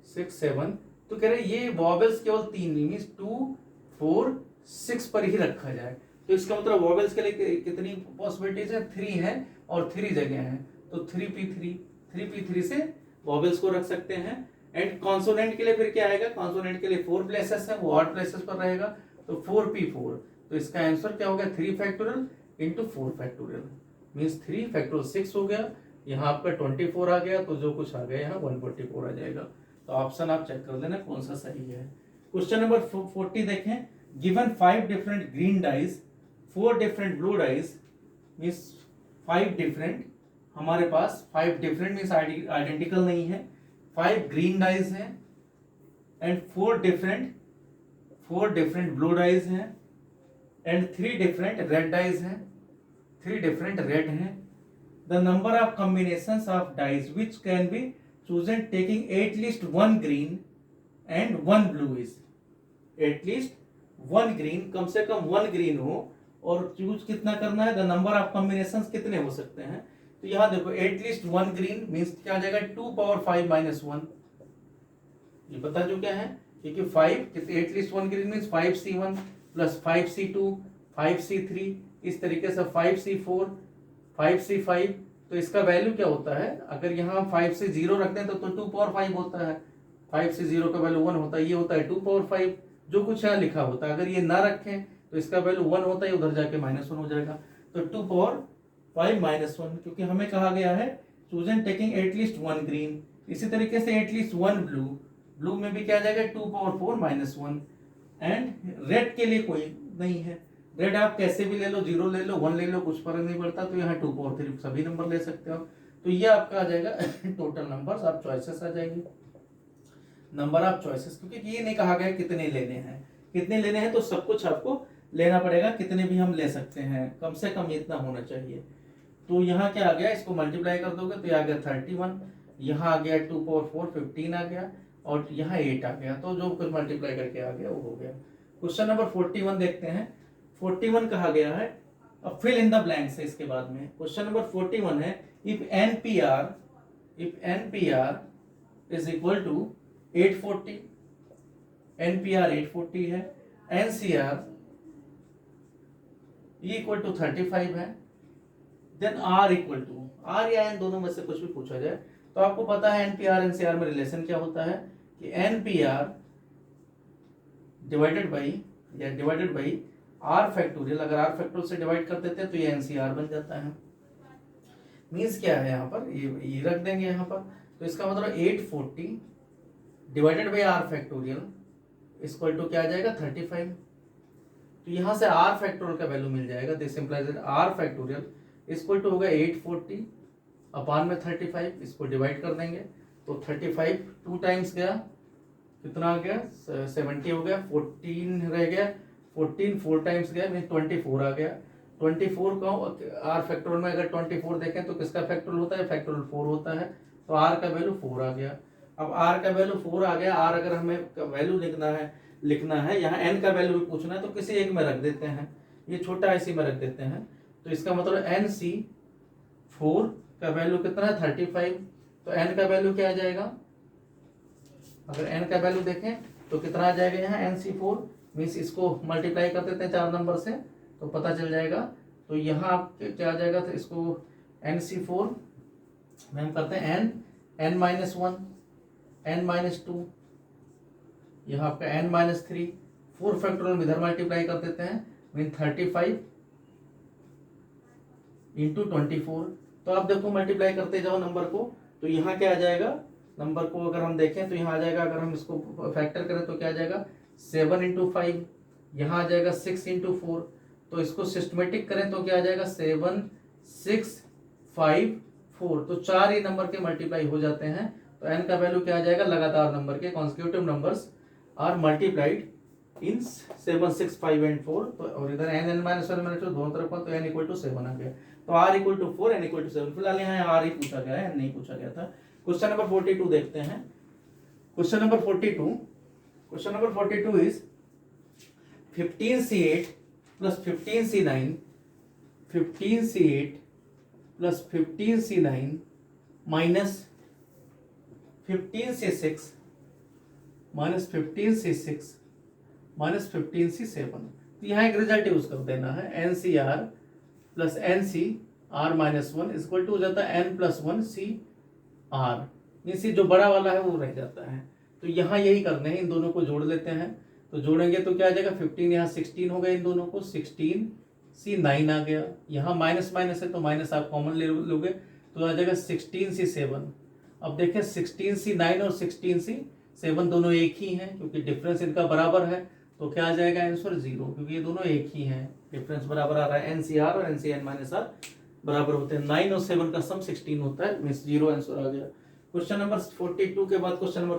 6 7। तो कह रहे ये वॉवेल्स केवल 3 मीन्स 2 4 6 पर ही रखा जाए। तो इसका मतलब वॉवेल्स के लिए कितनी पॉसिबिलिटीज है 3 है और 3 जगह है, तो 3p3 से वॉवेल्स को रख सकते हैं। एंड कॉन्सोनेंट के लिए फिर क्या आएगा, कॉन्सोनेंट के लिए 4 प्लेसेस है, वो ऑड प्लेसेस पर रहेगा, तो 4p4। तो इसका आंसर क्या हो गया 3 factorial into 4 factorial means 3 factorial 6 हो गया। यहाँ आपका 24 आ गया, तो जो कुछ आ गया यहाँ 144 आ जाएगा। तो ऑप्शन आप चेक कर लेना कौन सा सही है। क्वेश्चन नंबर 40 देखें। Given 5 different green dice 4 different blue dice means 5 different, हमारे पास 5 डिफरेंट मीन्स आइडेंटिकल नहीं है, 5 ग्रीन डाइज हैं एंड 4 डिफरेंट ब्लू डाइज हैं एंड 3 डिफरेंट रेड डाइज हैं, 3 डिफरेंट रेड हैं। The number of combinations of dice which can be chosen taking at least 1 green and 1 blue is. At least 1 green, कम से कम 1 green हो और choose कितना करना है, द नंबर ऑफ कॉम्बिनेशंस कितने हो सकते हैं। तो यहां देखो एटलीस्ट 1 ग्रीन मीन्स क्या आ जाएगा 2 पावर 5 माइनस 1, ये बता जो क्या है, क्योंकि 5 at least 1 green means 5c1 plus 5c2 5c3 इस तरीके से 5c4 5c5। तो इसका वैल्यू क्या होता है, अगर यहाँ 5 से 0 रखते हैं तो 2 पावर 5 होता है, 5 से 0 का वैल्यू 1 होता है, ये होता है 2 पावर 5 जो कुछ यहाँ लिखा होता है। अगर ये ना रखें तो इसका वैल्यू 1 होता है, उधर जाके -1 हो जाएगा, तो 2 पावर 5 माइनस 1, क्योंकि हमें कहा गया है चूजन टेकिंग एटलीस्ट 1 ग्रीन। इसी तरीके से एटलीस्ट 1 ब्लू, ब्लू में भी क्या आ जाएगा 2 पावर 4 माइनस 1। एंड रेड के लिए कोई नहीं है, रेड आप कैसे भी ले लो, 0 ले लो 1 ले लो, कुछ फर्क नहीं पड़ता, तो यहाँ 2 पावर 3 सभी नंबर ले सकते हो। तो ये आपका आ जाएगा टोटल नंबर्स, आप चॉइसेस आ जाएंगे नंबर ऑफ चॉइसेस, क्योंकि ये नहीं कहा गया कितने लेने हैं, कितने लेने हैं तो सब कुछ आपको लेना पड़ेगा, कितने भी हम ले सकते हैं, कम से कम इतना होना चाहिए। तो यहाँ क्या आ गया, इसको मल्टीप्लाई कर दोगे तो ये आ गया 31, यहाँ आ गया 2 पावर 4 15 आ गया और यहाँ 8 आ गया, तो जो कुछ मल्टीप्लाई करके आ गया वो हो गया। क्वेश्चन नंबर 41 देखते हैं। 41 कहा गया है, अब फिल इन द ब्लैंक्स है इसके बाद में। क्वेश्चन नंबर 41 है if NPR is equal to 840, NPR 840 है, NCR इक्वल टू 35 है, then R equal to R या N दोनों में से कुछ भी पूछा जाए तो आपको पता है NPR NCR में रिलेशन क्या होता है कि NPR divided by R factorial, अगर R फैक्टोरियल से डिवाइड कर देते हैं तो ये NCR बन जाता है। मीन्स क्या है यहाँ पर, ये रख देंगे यहाँ पर, तो इसका मतलब 840 divided by R factorial equal to क्या आ जाएगा 35। तो यहाँ से R फैक्टोरियल का वैल्यू मिल जाएगा, this implies that R factorial equal to होगा 840 अपान में 35, इसको डिवाइड कर देंगे तो 35 2 टाइम्स गया, कितना आ गया 70 हो गया, 14 रह गया, 14 4 टाइम्स गया मीन 24 आ गया। 24 का R फैक्टोरियल में अगर 24 देखें तो किसका फैक्टोरियल होता है, फैक्टोरियल 4 होता है, तो R का वैल्यू 4 आ गया। अब आर का वैल्यू 4 आ गया। आर अगर हमें वैल्यू लिखना है यहाँ एन का वैल्यू भी पूछना है तो किसी एक में रख देते हैं, ये छोटा इसी में रख देते हैं। तो इसका मतलब एन सी 4 का वैल्यू कितना है 35। तो एन का वैल्यू क्या आ जाएगा, अगर एन का वैल्यू देखें तो कितना आ जाएगा यहाँ एन सी 4 मीन्स इसको मल्टीप्लाई कर देते हैं 4 नंबर से तो पता चल जाएगा। तो यहाँ आप क्या आ जाएगा, तो इसको एन सी 4 में हम करते हैं एन माइनस 1 एन माइनस 2, यहाँ आपका एन माइनस 3, 4 फैक्टोरियल में इधर मल्टीप्लाई कर देते हैं मीन 35 इंटू 24। तो आप देखो मल्टीप्लाई करते जाओ नंबर को, तो यहाँ क्या आ जाएगा, नंबर को अगर हम देखें तो यहाँ आ जाएगा, अगर हम इसको फैक्टर करें तो क्या आ जाएगा 7 इंटू 5, यहाँ आ जाएगा 6 इंटू 4। तो इसको सिस्टमेटिक करें तो क्या आ जाएगा 7 6 5 4। तो 4 ही नंबर के मल्टीप्लाई हो जाते हैं। तो एन का वैल्यू क्या आ जाएगा, लगातार नंबर के consecutive numbers are multiplied in 7 6 5 and 4। तो और इधर एन एन माइनस 1 माइनस 2 दोनों तरफ तो एन इक्वल टू 7 आ गया। तो R equal to 4 N equal to 7। फिलहाल यहाँ आर ही पूछा गया है, एन नहीं पूछा गया था। क्वेश्चन नंबर 42 देखते हैं। Question number 42 is 15C8 plus 15C9 15C8 plus 15C9 minus 15C6 minus 15C6 minus 15C7। तो यहाँ एक रिजल्ट यूज कर देना है, N C R plus N C R minus 1 equal to हो जाता है N plus 1 C R. Means जो बड़ा वाला है वो रह जाता है। तो यहाँ यही करने हैं, इन दोनों को जोड़ लेते हैं। तो जोड़ेंगे तो क्या आ जाएगा 15, यहाँ 16 हो गया, इन दोनों को 16C9 आ गया। यहाँ माइनस माइनस है तो माइनस आप कॉमन ले लोगे तो आ जाएगा 16C7। अब देखें 16C9 और 16C7 दोनों एक ही हैं, क्योंकि डिफरेंस इनका बराबर है। तो क्या आ जाएगा आंसर 0, क्योंकि ये दोनों एक ही हैं, डिफरेंस बराबर आ रहा है। एनसीआर और एनसीएन माइनस आर बराबर होते हैं। 9 और 7 का सम 16 होता है, मींस 0 आंसर आ गया। क्वेश्चन नंबर 42 के बाद क्वेश्चन नंबर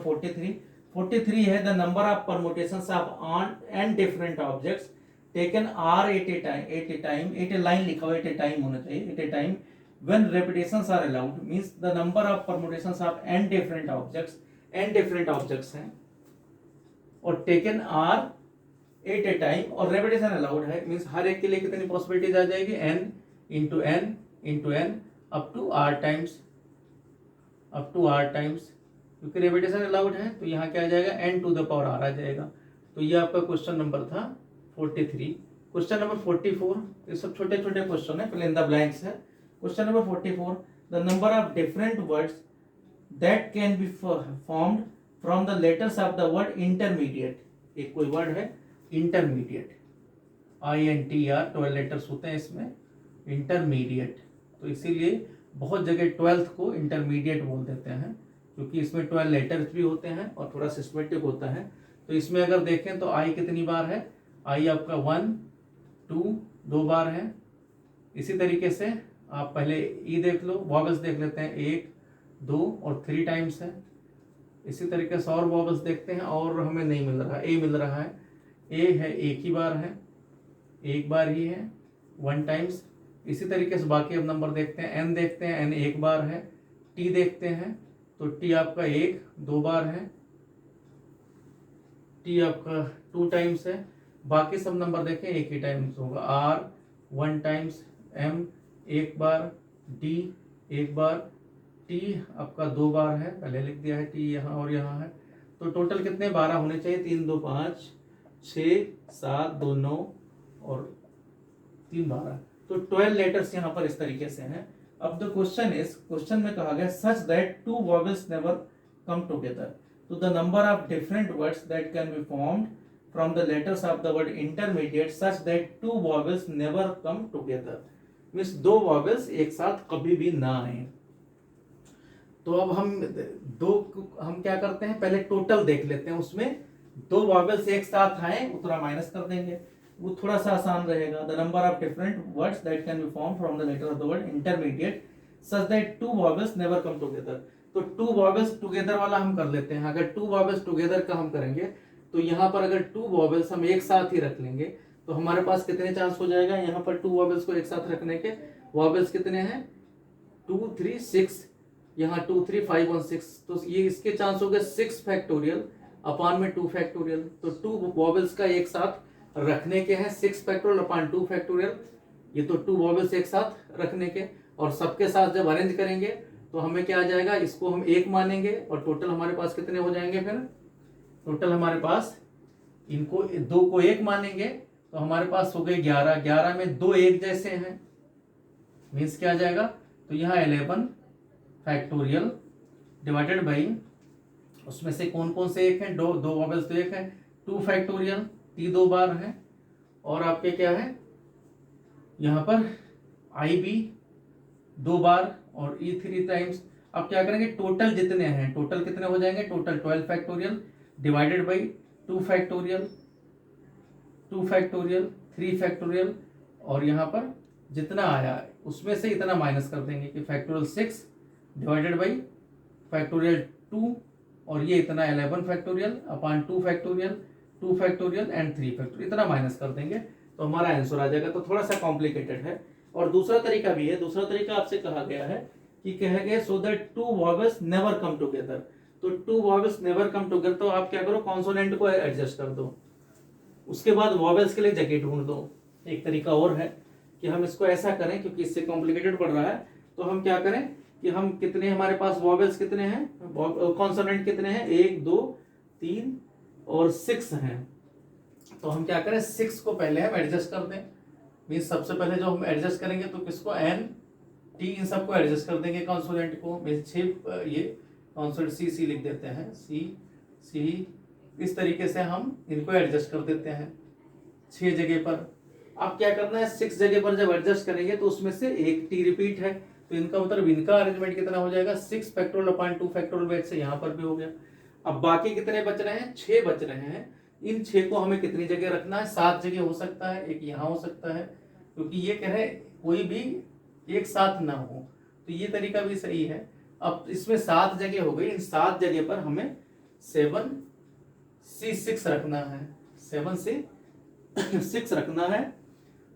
43 है the number of permutations of n different objects taken r at a time at a line लिखा हुआ एट ए टाइम होना चाहिए, at a time when repetitions are allowed means the number of permutations of n different objects हैं और taken are at a time और repetition allowed है, means हर एक के लिए कितनी possibilities आ जाएगी n into n up to r times क्योंकि repetition allowed है। तो यहाँ क्या आ जाएगा n to the power r आ जाएगा। तो ये आपका क्वेश्चन नंबर था 43। क्वेश्चन नंबर 44, ये सब छोटे छोटे क्वेश्चन है, फिल इन द ब्लैंक्स है। Question number 44, the number of different words that can be formed from the letters of the word intermediate। एक कोई वर्ड है intermediate, INTR 12 लेटर्स होते हैं इसमें, intermediate। तो इसीलिए बहुत जगह 12th को intermediate बोल देते हैं, क्योंकि इसमें 12 लेटर्स भी होते हैं और थोड़ा सिस्टमेटिक होता है। तो इसमें अगर देखें तो I कितनी बार है, I आपका 1 2 2 बार है। इसी तरीके से आप पहले ई देख लो, वॉवल्स देख लेते हैं, 1 2 और 3 टाइम्स है। इसी तरीके से और वॉवल्स देखते हैं और हमें नहीं मिल रहा, ए मिल रहा है, ए है एक ही बार है, एक बार ही है 1 टाइम्स। इसी तरीके से बाकी अब नंबर देखते हैं, एन देखते हैं, एन एक बार है। टी देखते हैं तो टी आपका 1 2 बार है, टी आपका 2 टाइम्स है। बाकी सब नंबर देखें एक ही टाइम्स होगा, आर 1 टाइम्स, एम एक बार, डी एक बार, टी आपका 2 बार है, पहले लिख दिया है टी यहाँ और यहाँ है। तो टोटल कितने 12 होने चाहिए, 3 2 5 6 7 2 9 और 3 12। तो 12 लेटर्स यहाँ पर इस तरीके से हैं। अब द क्वेश्चन में कहा गया such that 2 vowels never come together. तो the number of different words that can be formed from the letters of the word intermediate such that 2 vowels never come together, means 2 vowels एक साथ कभी भी ना आए। तो अब हम क्या करते हैं, पहले टोटल देख लेते हैं, उसमें 2 वॉवेल्स एक साथ आए उतना माइनस कर देंगे, वो थोड़ा सा आसान रहेगा। The number of different words that can be form from the letter of the word intermediate such that 2 vowels never come together. तो 2 वॉवेल्स टुगेदर वाला हम कर लेते हैं। अगर 2 वॉवेल्स टुगेदर का हम करेंगे तो यहाँ पर अगर 2 वॉवेल्स हम एक साथ ही रख लेंगे तो हमारे पास कितने चांस हो जाएगा, यहाँ पर 2 वॉवेल्स को एक साथ रखने के, वॉवेल्स कितने हैं 2 3 6, यहाँ 2 3 5 1 6, तो ये इसके चांस हो गए 6 फैक्टोरियल अपान में 2 फैक्टोरियल। तो 2 वॉवेल्स का एक साथ रखने के हैं 6 फैक्टोरियल अपान 2 फैक्टोरियल, ये तो 2 वॉवेल्स एक साथ रखने के, और सबके साथ जब अरेंज करेंगे तो हमें क्या आ जाएगा, इसको हम 1 मानेंगे और टोटल हमारे पास कितने हो जाएंगे, फिर टोटल हमारे पास इनको 2 को 1 मानेंगे तो हमारे पास हो गए 11, 11 में 2 एक जैसे हैं, मीन्स क्या आ जाएगा, तो यहाँ 11 फैक्टोरियल डिवाइडेड बाई, उसमें से कौन कौन से एक हैं, दो वॉवेल्स तो एक है, 2 फैक्टोरियल टी 2 बार है, और आपके क्या है यहाँ पर आई बी 2 बार और ई 3 टाइम्स। अब क्या करेंगे, टोटल जितने हैं, टोटल कितने हो जाएंगे, total 12 factorial divided by 2 factorial 2 factorial 3 factorial, और यहाँ पर जितना आया उसमें से इतना माइनस कर देंगे कि फैक्टोरियल 6 डिवाइडेड बाई फैक्टोरियल 2, और ये इतना 11 factorial upon 2 factorial 2 factorial and 3 factorial, इतना माइनस कर देंगे तो हमारा आंसर आ जाएगा। तो थोड़ा सा कॉम्प्लिकेटेड है। और दूसरा तरीका भी है, दूसरा तरीका आपसे कहा गया है कि कहा गया so that 2 vowels never come together, तो 2 वॉवेल्स नेवर कम टुगेदर, तो आप क्या करो, कॉन्सोनेंट को एडजस्ट कर दो, उसके बाद वॉवेल्स के लिए जगह ढूंढ दो। एक तरीका और है कि हम इसको ऐसा करें, क्योंकि इससे कॉम्प्लिकेटेड पड़ रहा है, तो हम क्या करें कि हम कितने, हमारे पास वॉवेल्स कितने हैं, कॉन्सोनेंट कितने हैं, 1 2 3 और 6 हैं, तो हम क्या करें 6 को पहले हम एडजस्ट कर दें, मीन्स सबसे पहले जो हम एडजस्ट करेंगे तो किसको, एन टी इन सबको एडजस्ट कर देंगे कॉन्सोनेंट को, मीन्स 6 ये कॉन्सोनेंट सी लिख देते हैं, सी इस तरीके से हम इनको एडजस्ट कर देते हैं 6 जगह पर। अब क्या करना है, 6 जगह पर जब एडजस्ट करेंगे तो उसमें से एक टी रिपीट है, तो इनका मतलब इनका अरेंजमेंट कितना हो जाएगा, 6 फैक्टोरियल अपान 2 फैक्टोरियल वेट से यहाँ पर भी हो गया। अब बाकी कितने बच रहे हैं, 6 बच रहे हैं, इन 6 को हमें कितनी जगह रखना है, 7 जगह हो सकता है, एक यहाँ हो सकता है, क्योंकि ये कह रहे कोई भी एक साथ ना हो, तो ये तरीका भी सही है। अब इसमें 7 जगह हो गई, इन 7 जगह पर हमें 7C6 रखना है, 7C6 रखना है,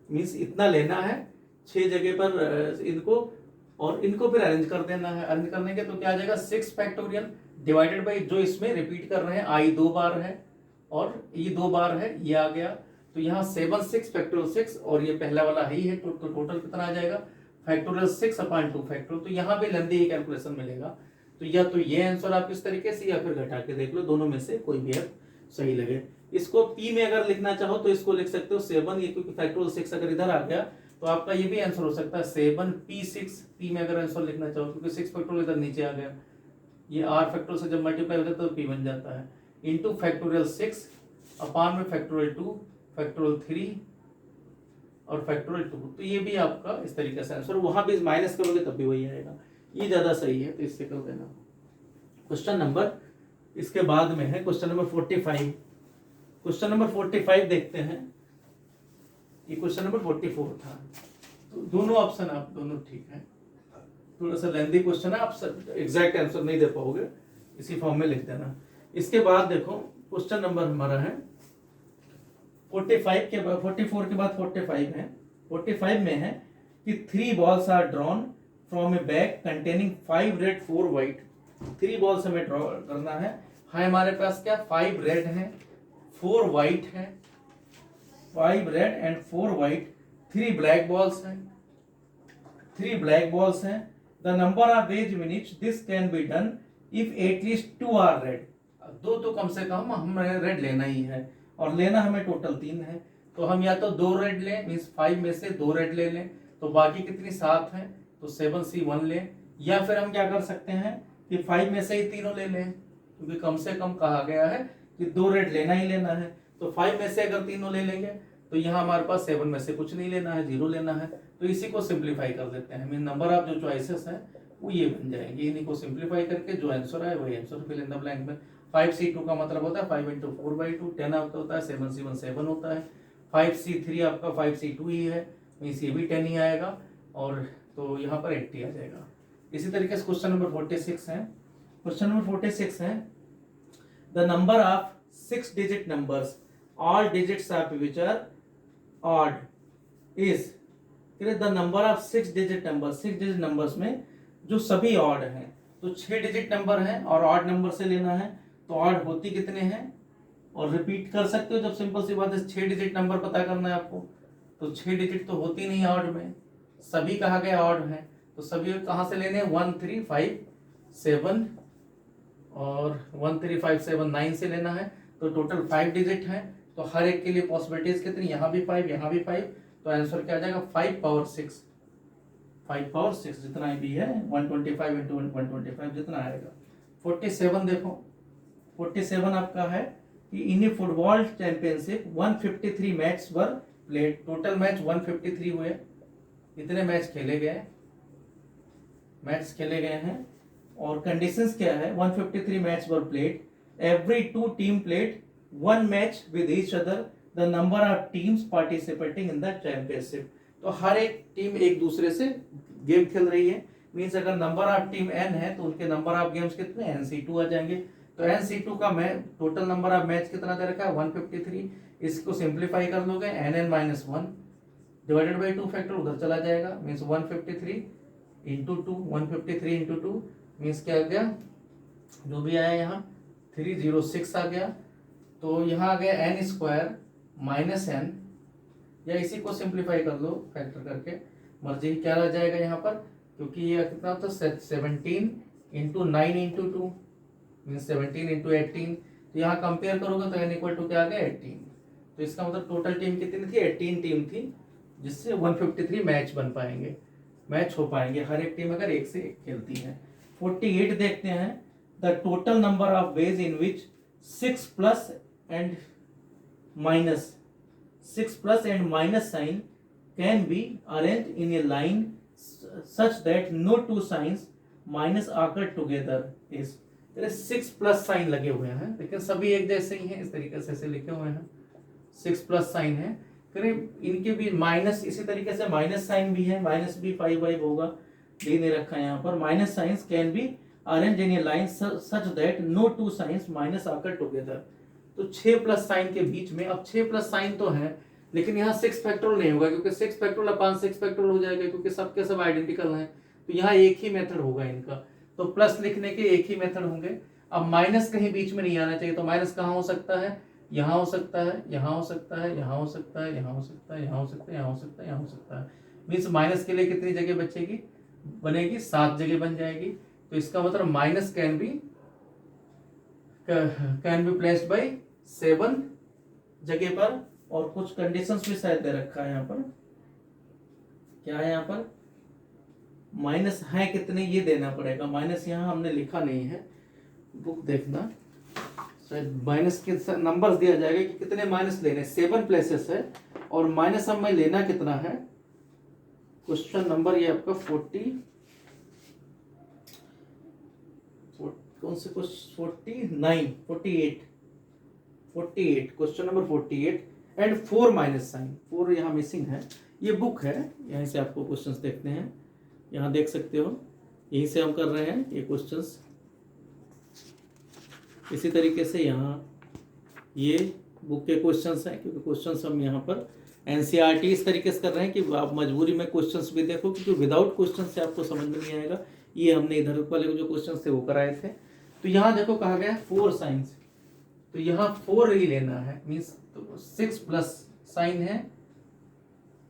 मीन्स इतना लेना है 6 जगह पर इनको, और इनको फिर अरेंज कर देना है। अरेंज करने के तो क्या आ जाएगा, 6 फैक्टोरियल डिवाइडेड बाई, जो इसमें रिपीट कर रहे हैं आई 2 बार है और ई 2 बार है, ये आ गया, तो यहाँ 7 6 फैक्टोरियल 6, और ये पहला वाला ही है, तो टोटल कितना आ जाएगा, फैक्टोरियल 6 अपान 2 फैक्टोरियल, तो यहाँ पे लेंदी ही कैलकुलेशन मिलेगा। तो या तो ये आंसर आप इस तरीके से, या फिर घटा के देख लो, दोनों में से कोई भी आप सही लगे। इसको पी में अगर लिखना चाहो तो इसको लिख सकते हो 7, ये क्योंकि फैक्टोरियल 6 अगर इधर आ गया तो आपका ये भी आंसर हो सकता है 7p6, पी में अगर आंसर लिखना चाहो, क्योंकि 6 फैक्टोरियल इधर नीचे आ गया, ये r फैक्टोरियल से जब मल्टीप्लाई होता है तो p बन जाता है, इंटू फैक्टोरियल 6 अपान में फैक्टोरियल 2 फैक्टोरियल 3 और फैक्टोरियल 2, तो ये भी आपका इस तरीके से आंसर, वहां भी माइनस करोगे तब भी वही आएगा, ये ज्यादा सही है, तो इससे कर देना। क्वेश्चन नंबर इसके बाद में है क्वेश्चन नंबर 45। क्वेश्चन नंबर 45 देखते हैं, ये क्वेश्चन नंबर 44 था, तो दोनों ऑप्शन आप दोनों ठीक है, थोड़ा सा लेंथी क्वेश्चन है, आप एग्जैक्ट आंसर नहीं दे पाओगे, इसी फॉर्म में लिख देना। इसके बाद देखो क्वेश्चन नंबर हमारा है 45 के बाद, 44 के बाद 45 है। 45 में है कि 3 balls are drawn from a bag containing 5 red 4 white, 3 balls हमें ड्रॉ करना है, हमारे पास क्या 5 रेड है 4 व्हाइट है, 5 red and 4 white, 3 black balls हैं, 3 ब्लैक बॉल्स हैं, the number of ways in which this can be done if at least 2 are red, 2 तो कम से कम हमें रेड लेना ही है, और लेना हमें टोटल 3 है, तो हम या तो 2 रेड लें, मीन्स 5 में से 2 रेड ले लें, तो बाकी कितनी 7 है, तो 7C1 लें, या फिर हम क्या कर सकते हैं कि 5 में से ही तीनों ले लें, क्योंकि कम से कम कहा गया है कि 2 रेड लेना ही लेना है, तो 5 में से अगर तीनों ले लेंगे तो यहाँ हमारे पास 7 में से कुछ नहीं लेना है, 0 लेना है, तो इसी को सिंप्लीफाई कर देते हैं, मीन नंबर ऑफ जो चॉइसेस हैं वो ये बन जाएंगे, इन्हीं को सिंप्लीफाई करके जो आंसर है वही answer fill in the blank में। 5C2 का मतलब होता है 5 इंटू 4/2, 10 आपका होता है, 7C1 7 होता है, 5C3 आपका 5C2 ही है, मीन्स ये भी 10 ही आएगा, और तो यहाँ पर 80 आ जाएगा। इसी तरीके से क्वेश्चन नंबर 46 है। क्वेश्चन नंबर 46 है the number of 6 digit numbers, all digits of which are odd is, the number of 6 digit numbers, 6 digit numbers में जो सभी ऑड हैं, तो 6 डिजिट नंबर है और ऑड नंबर से लेना है, तो ऑड होती कितने हैं और रिपीट कर सकते हो जब सिंपल सी बात है 6 डिजिट नंबर पता करना है आपको। तो 6 डिजिट तो होती नहीं ऑड में, सभी कहा गया ऑड है, तो सभी कहाँ से लेने हैं 1 3 5 7 और 1 3 5 7 9 से लेना है। तो टोटल 5 डिजिट है, तो हर एक के लिए पॉसिबिलिटीज कितनी, यहाँ भी 5 यहाँ भी 5, तो आंसर क्या आ जाएगा 5 पावर 6, 5 पावर 6 जितना भी है 125 इंटू 125 जितना आएगा। 47 देखो, 47 आपका है कि in a football championship 153 match were played, total match 153 हुए, इतने मैच खेले गए, मैच खेले गए हैं और कंडीशंस क्या है 153 match were played, every 2 team played 1 match with each other, the number of teams participating in the championship. तो हर एक टीम एक दूसरे से गेम खेल रही है, मींस अगर नंबर ऑफ टीम n है तो उनके नंबर ऑफ गेम्स कितने NC2 आ जाएंगे। तो NC2 का मैं टोटल नंबर ऑफ मैच कितना दे रखा है 153, इसको सिंप्लीफाई कर लोगे nn-1 डिवाइडेड बाई 2 फैक्टर उधर चला जाएगा, मींस 153 इंटू 2, 153 इंटू 2 मीन्स क्या आ गया, जो भी आया यहाँ 306 आ गया। तो यहाँ आ गया n स्क्वायर माइनस n, या इसी को सिंप्लीफाई कर लो फैक्टर करके, मर्जी क्या आ जाएगा यहाँ पर, क्योंकि ये कितना होता है 17 इंटू 9 इंटू 2 मीन्स 17 इंटू 18, तो यहाँ कंपेयर करोगे तो n इक्वल टू क्या आ गया 18। तो इसका मतलब टोटल टीम कितनी थी 18 टीम थी, जिससे 153 मैच बन पाएंगे, मैच हो पाएंगे, हर एक टीम अगर एक से एक खेलती है। 48 देखते हैं, the total number of ways in which 6 plus and minus sign can be arrange in a line such that no 2 signs minus आकर टुगेदर इज, 6 प्लस साइन लगे हुए हैं लेकिन सभी एक जैसे ही हैं, इस तरीके से ऐसे लिखे हुए हैं 6 प्लस साइन है, करीब इनके भी माइनस इसी तरीके से माइनस साइन भी है, माइनस भी 5 होगा, दे नहीं रखा है यहाँ पर, minus signs can be arrange in a line such that no 2 signs minus आकर टुगेदर। तो 6 प्लस साइन के बीच में, अब 6 प्लस साइन तो है लेकिन यहाँ 6 फैक्टोरियल नहीं होगा, क्योंकि 6 फैक्टोरियल अपॉन 6 फैक्टोरियल हो जाएगा, क्योंकि सबके सब आइडेंटिकल हैं, तो यहाँ एक ही मेथड होगा इनका, तो प्लस लिखने के एक ही मेथड होंगे। अब माइनस कहीं बीच में नहीं आना चाहिए, तो माइनस कहाँ हो सकता है, यहाँ हो सकता है, यहाँ हो सकता है, यहाँ हो सकता है, यहाँ हो सकता है, यहाँ हो सकता है, यहाँ हो सकता है, यहाँ हो सकता है, मीन्स माइनस के लिए कितनी जगह बचेगी, बनेगी 7 जगह बन जाएगी। तो इसका मतलब minus can be placed by 7 जगह पर, और कुछ कंडीशंस भी शायद दे रखा है यहाँ पर, क्या है यहाँ पर माइनस है कितने ये देना पड़ेगा, माइनस यहाँ हमने लिखा नहीं है, बुक देखना शायद माइनस के नंबर्स दिया जाएगा कि कितने माइनस लेने, 7 प्लेसेस है और माइनस हमें लेना कितना है, क्वेश्चन नंबर ये आपका 48 question number 48 and 4 minus sign, 4 यहाँ मिसिंग है, ये बुक है, यहीं से आपको क्वेश्चंस देखते हैं, यहाँ देख सकते हो, यहीं से हम कर रहे हैं ये क्वेश्चंस, इसी तरीके से यहाँ ये बुक के क्वेश्चंस हैं, क्योंकि क्वेश्चंस हम यहाँ पर NCERT इस तरीके से कर रहे हैं कि आप मजबूरी में क्वेश्चंस भी देखो, क्योंकि विदाउट क्वेश्चन से आपको समझ में नहीं आएगा। ये हमने इधर वाले जो क्वेश्चन थे वो कराए थे। तो यहाँ देखो कहा गया 4 साइंस, तो यहाँ 4 ही लेना है, मीन्स 6 प्लस साइन है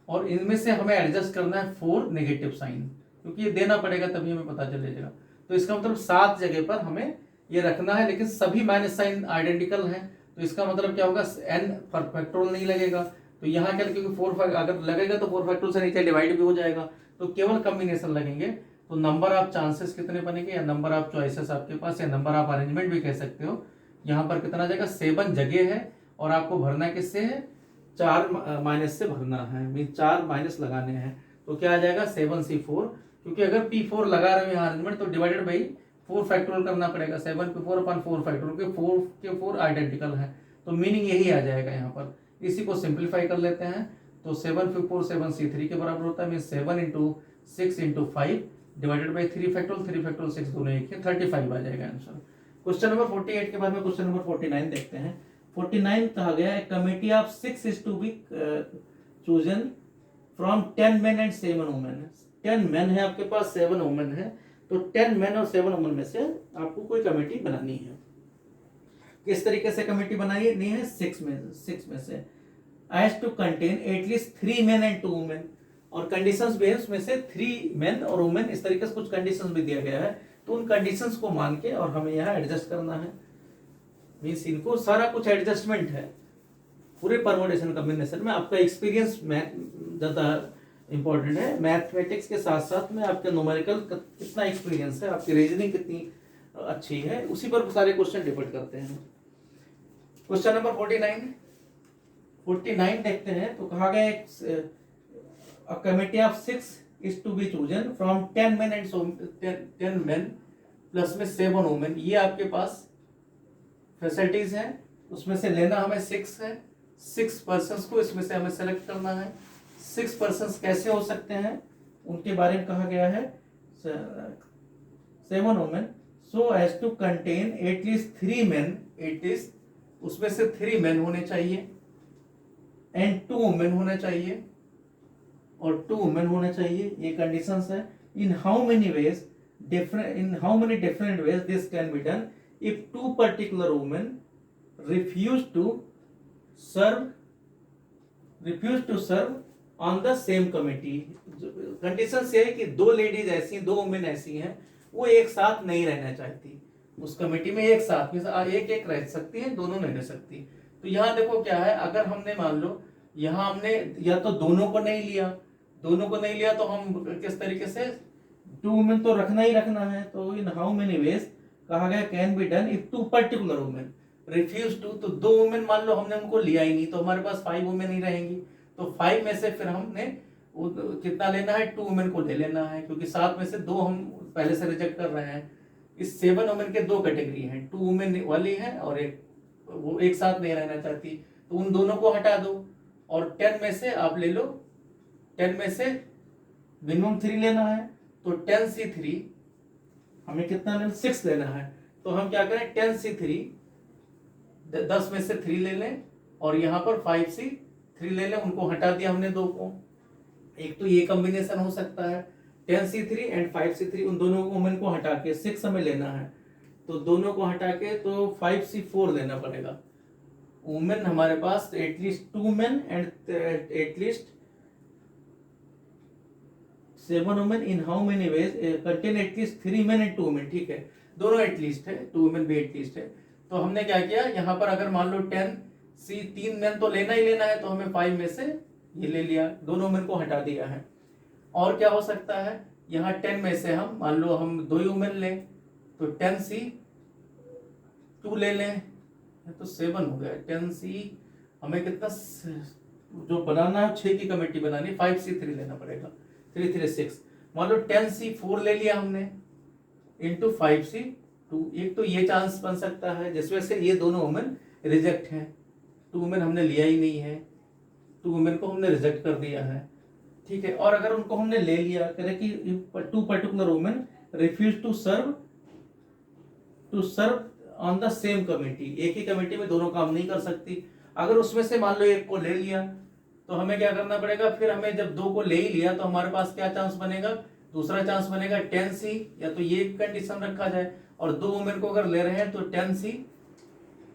और इनमें से हमें एडजस्ट करना है 4 नेगेटिव साइन, क्योंकि ये देना पड़ेगा तभी हमें पता चलेगा। तो इसका मतलब 7 जगह पर हमें ये रखना है, लेकिन सभी माइनस साइन आइडेंटिकल हैं, तो इसका मतलब क्या होगा n फैक्टोरियल नहीं लगेगा, तो यहाँ क्या, क्योंकि 4 अगर लगेगा तो 4 फैक्टोरियल से नीचे डिवाइड भी हो जाएगा, तो केवल कॉम्बिनेशन लगेंगे। तो नंबर ऑफ चांसेस कितने बनेंगे, या नंबर ऑफ चॉइसेस आपके पास, या नंबर ऑफ अरेंजमेंट भी कह सकते हो, यहाँ पर कितना जाएगा 7 जगह है और आपको भरना किससे है, 4 माइनस से भरना है, मीन 4 माइनस लगाने हैं, तो क्या आ जाएगा 7C4, क्योंकि अगर P4 लगा रहे हो यहाँ अरेंजमेंट तो डिवाइडेड बाई 4 फैक्टोरियल करना पड़ेगा, 7P4 अपॉन 4 फैक्टोरियल के 4 के 4 आइडेंटिकल हैं, तो मीनिंग यही आ जाएगा यहाँ पर। इसी को सिंप्लीफाई कर लेते हैं, तो 7P4 7C3 के बराबर होता है, mean 7 into 6 into 5 divided by 3 factorial 6 दोनों एक है, 35 आ जाएगा आंसर। क्वेश्चन नंबर 48 के बाद में क्वेश्चन नंबर 49 देखते हैं। 49 कहा गया है committee of 6 is to be chosen from 10 men and 7 women। 10 men है आपके पास, 7 women है, तो 10 मेन और 7 वुमेन में से आपको कोई कमेटी बनानी है। किस तरीके से कमेटी बनाई नहीं है? 6 में से as to contain at least 3 men and 2 women, और कंडीशंस भी है उसमें से 3 मेन और वुमेन, इस तरीके से कुछ कंडीशंस भी दिया गया है। तो उन कंडीशंस को मान के और हमें यहाँ एडजस्ट करना है। मीन्स इनको सारा कुछ एडजस्टमेंट है पूरे परमुटेशन कॉम्बिनेशन में। आपका एक्सपीरियंस ज़्यादा इंपॉर्टेंट है। मैथमेटिक्स के साथ साथ में आपका न्यूमेरिकल कितना एक्सपीरियंस है, आपकी रीजनिंग कितनी अच्छी है, उसी पर सारे क्वेश्चन डिपेंड करते हैं। क्वेश्चन नंबर 49 देखते हैं। तो कहा गया a committee of 6 is to be chosen from 10 men and 10 men plus में 7 वुमेन। ये आपके पास फैसिलिटीज हैं, उसमें से लेना हमें 6 है। 6 पर्सन्स को इसमें से हमें सेलेक्ट करना है। 6 पर्सन्स कैसे हो सकते हैं उनके बारे में कहा गया है 7 women so as to contain at least 3 men, at least उसमें से 3 मेन होने चाहिए एंड 2 वुमेन होने चाहिए और 2 वुमेन होने चाहिए। ये कंडीशंस है। In how many different ways this can be done if 2 particular women refuse to serve on the same committee. Condition ये है कि 2 लेडीज ऐसी, 2 वुमेन ऐसी हैं, वो एक साथ नहीं रहना चाहती उस कमेटी में। एक साथ में एक रह सकती है, दोनों नहीं रह सकती। तो यहाँ देखो क्या है, अगर हमने मान लो यहाँ हमने या तो दोनों को नहीं लिया तो हम किस तरीके से 2 वुमेन तो रखना ही रखना है। तो इन हाउ मेनी वेज कहा गया can be done if 2 particular women refuse to. तो 2 वुमेन मान लो हमने उनको लिया ही नहीं, तो हमारे पास 5 वुमेन ही रहेंगी। तो 5 में से फिर हमने कितना लेना है? 2 वुमेन को ले लेना है, क्योंकि 7 में से 2 हम पहले से रिजेक्ट कर रहे हैं। इस 7 वुमेन के 2 कैटेगरी हैं, 2 वुमेन वाली है और वो एक साथ नहीं रहना चाहती, तो उन दोनों को हटा दो। और 10 में से आप ले लो, 10 में से मिनिमम 3 लेना है। तो 10C3 हमें कितना लेना? 6 लेना है। तो हम क्या करें? 10C3 10 में से 3 ले लें और यहाँ पर 5C3 ले लें। उनको हटा दिया हमने 2 को। एक तो ये कॉम्बिनेशन हो सकता है 10C3 एंड 5C3, उन दोनों वुमेन को हटा के 6 हमें लेना है। तो दोनों को हटा के तो 5C4 लेना पड़ेगा। वुमेन हमारे पास at least 2 men and at least 7 women in how many ways contain at least 3 men and 2 women. ठीक है, दोनों एटलीस्ट है, 2 वुमेन भी एटलीस्ट है। तो हमने क्या किया, यहाँ पर अगर मान लो 10C 3 मेन तो लेना ही लेना है, तो हमें 5 में से ये ले लिया, दोनों वुमेन को हटा दिया है। और क्या हो सकता है, यहाँ 10 में से हम मान लो हम 2 वुमेन लें, तो 10C 2 ले लें, तो 7 हो गया। 10C हमें कितना जो बनाना है, 6 की कमेटी बनानी, 5C3 लेना पड़ेगा, 3 3 6। मान लो 10C4 ले लिया हमने इंटू 5C2। एक तो ये चांस बन सकता है जिसमें से ये दोनों वुमेन रिजेक्ट हैं, 2 वुमेन हमने लिया ही नहीं है, 2 वुमेन को हमने रिजेक्ट कर दिया है। ठीक है, और अगर उनको हमने ले लिया, कह रहे कि 2 particular women refuse to serve on the same committee. एक ही कमेटी में दोनों काम नहीं कर सकती। अगर उसमें से मान लो एक को ले लिया, तो हमें क्या करना पड़ेगा? फिर हमें जब 2 को ले ही लिया तो हमारे पास क्या चांस बनेगा? दूसरा चांस बनेगा 10C, या तो ये कंडीशन रखा जाए, और 2 वुमेन को अगर ले रहे हैं तो 10C,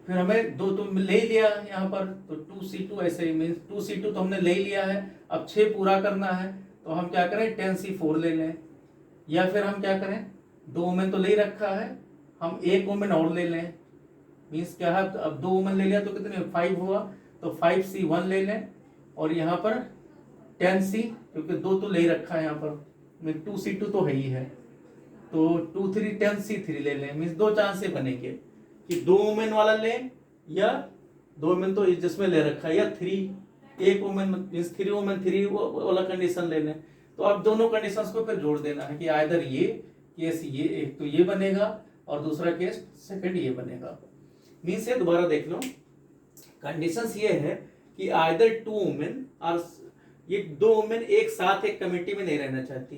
फिर हमें 2 तो ले ही लिया यहाँ पर, तो 2C2 ऐसे ही, मीन्स 2C2 तो हमने ले ही लिया है। अब 6 पूरा करना है, तो हम क्या करें? 10C4 ले लें, या फिर हम क्या करें? 2 वुमेन तो ले ही रखा है, हम 1 वुमेन और ले लें। मीन्स क्या है, अब 2 वुमेन ले लिया तो कितने? 5 हुआ, तो 5C1 ले लें, और यहाँ पर 10C, क्योंकि 2 तो ले ही रखा है यहाँ पर, 2C2 तो है ही है, तो 2 3 10C3 ले लें। मीन्स 2 चांस बनेंगे कि 2 वुमेन वाला लें, या 2 वुमेन तो जिसमें ले रखा है, या 1 वुमेन मीन्स 3 वुमेन 3 वाला कंडीशन ले लें। तो अब दोनों कंडीशंस को फिर जोड़ देना है कि आइदर ये केस, ये एक तो ये बनेगा और दूसरा केस सेकंड ये बनेगा। मीन्स ये दोबारा देख लो, कंडीशंस ये है कि आइदर 2 वुमेन और ये 2 वुमेन एक साथ एक कमेटी में नहीं रहना चाहती,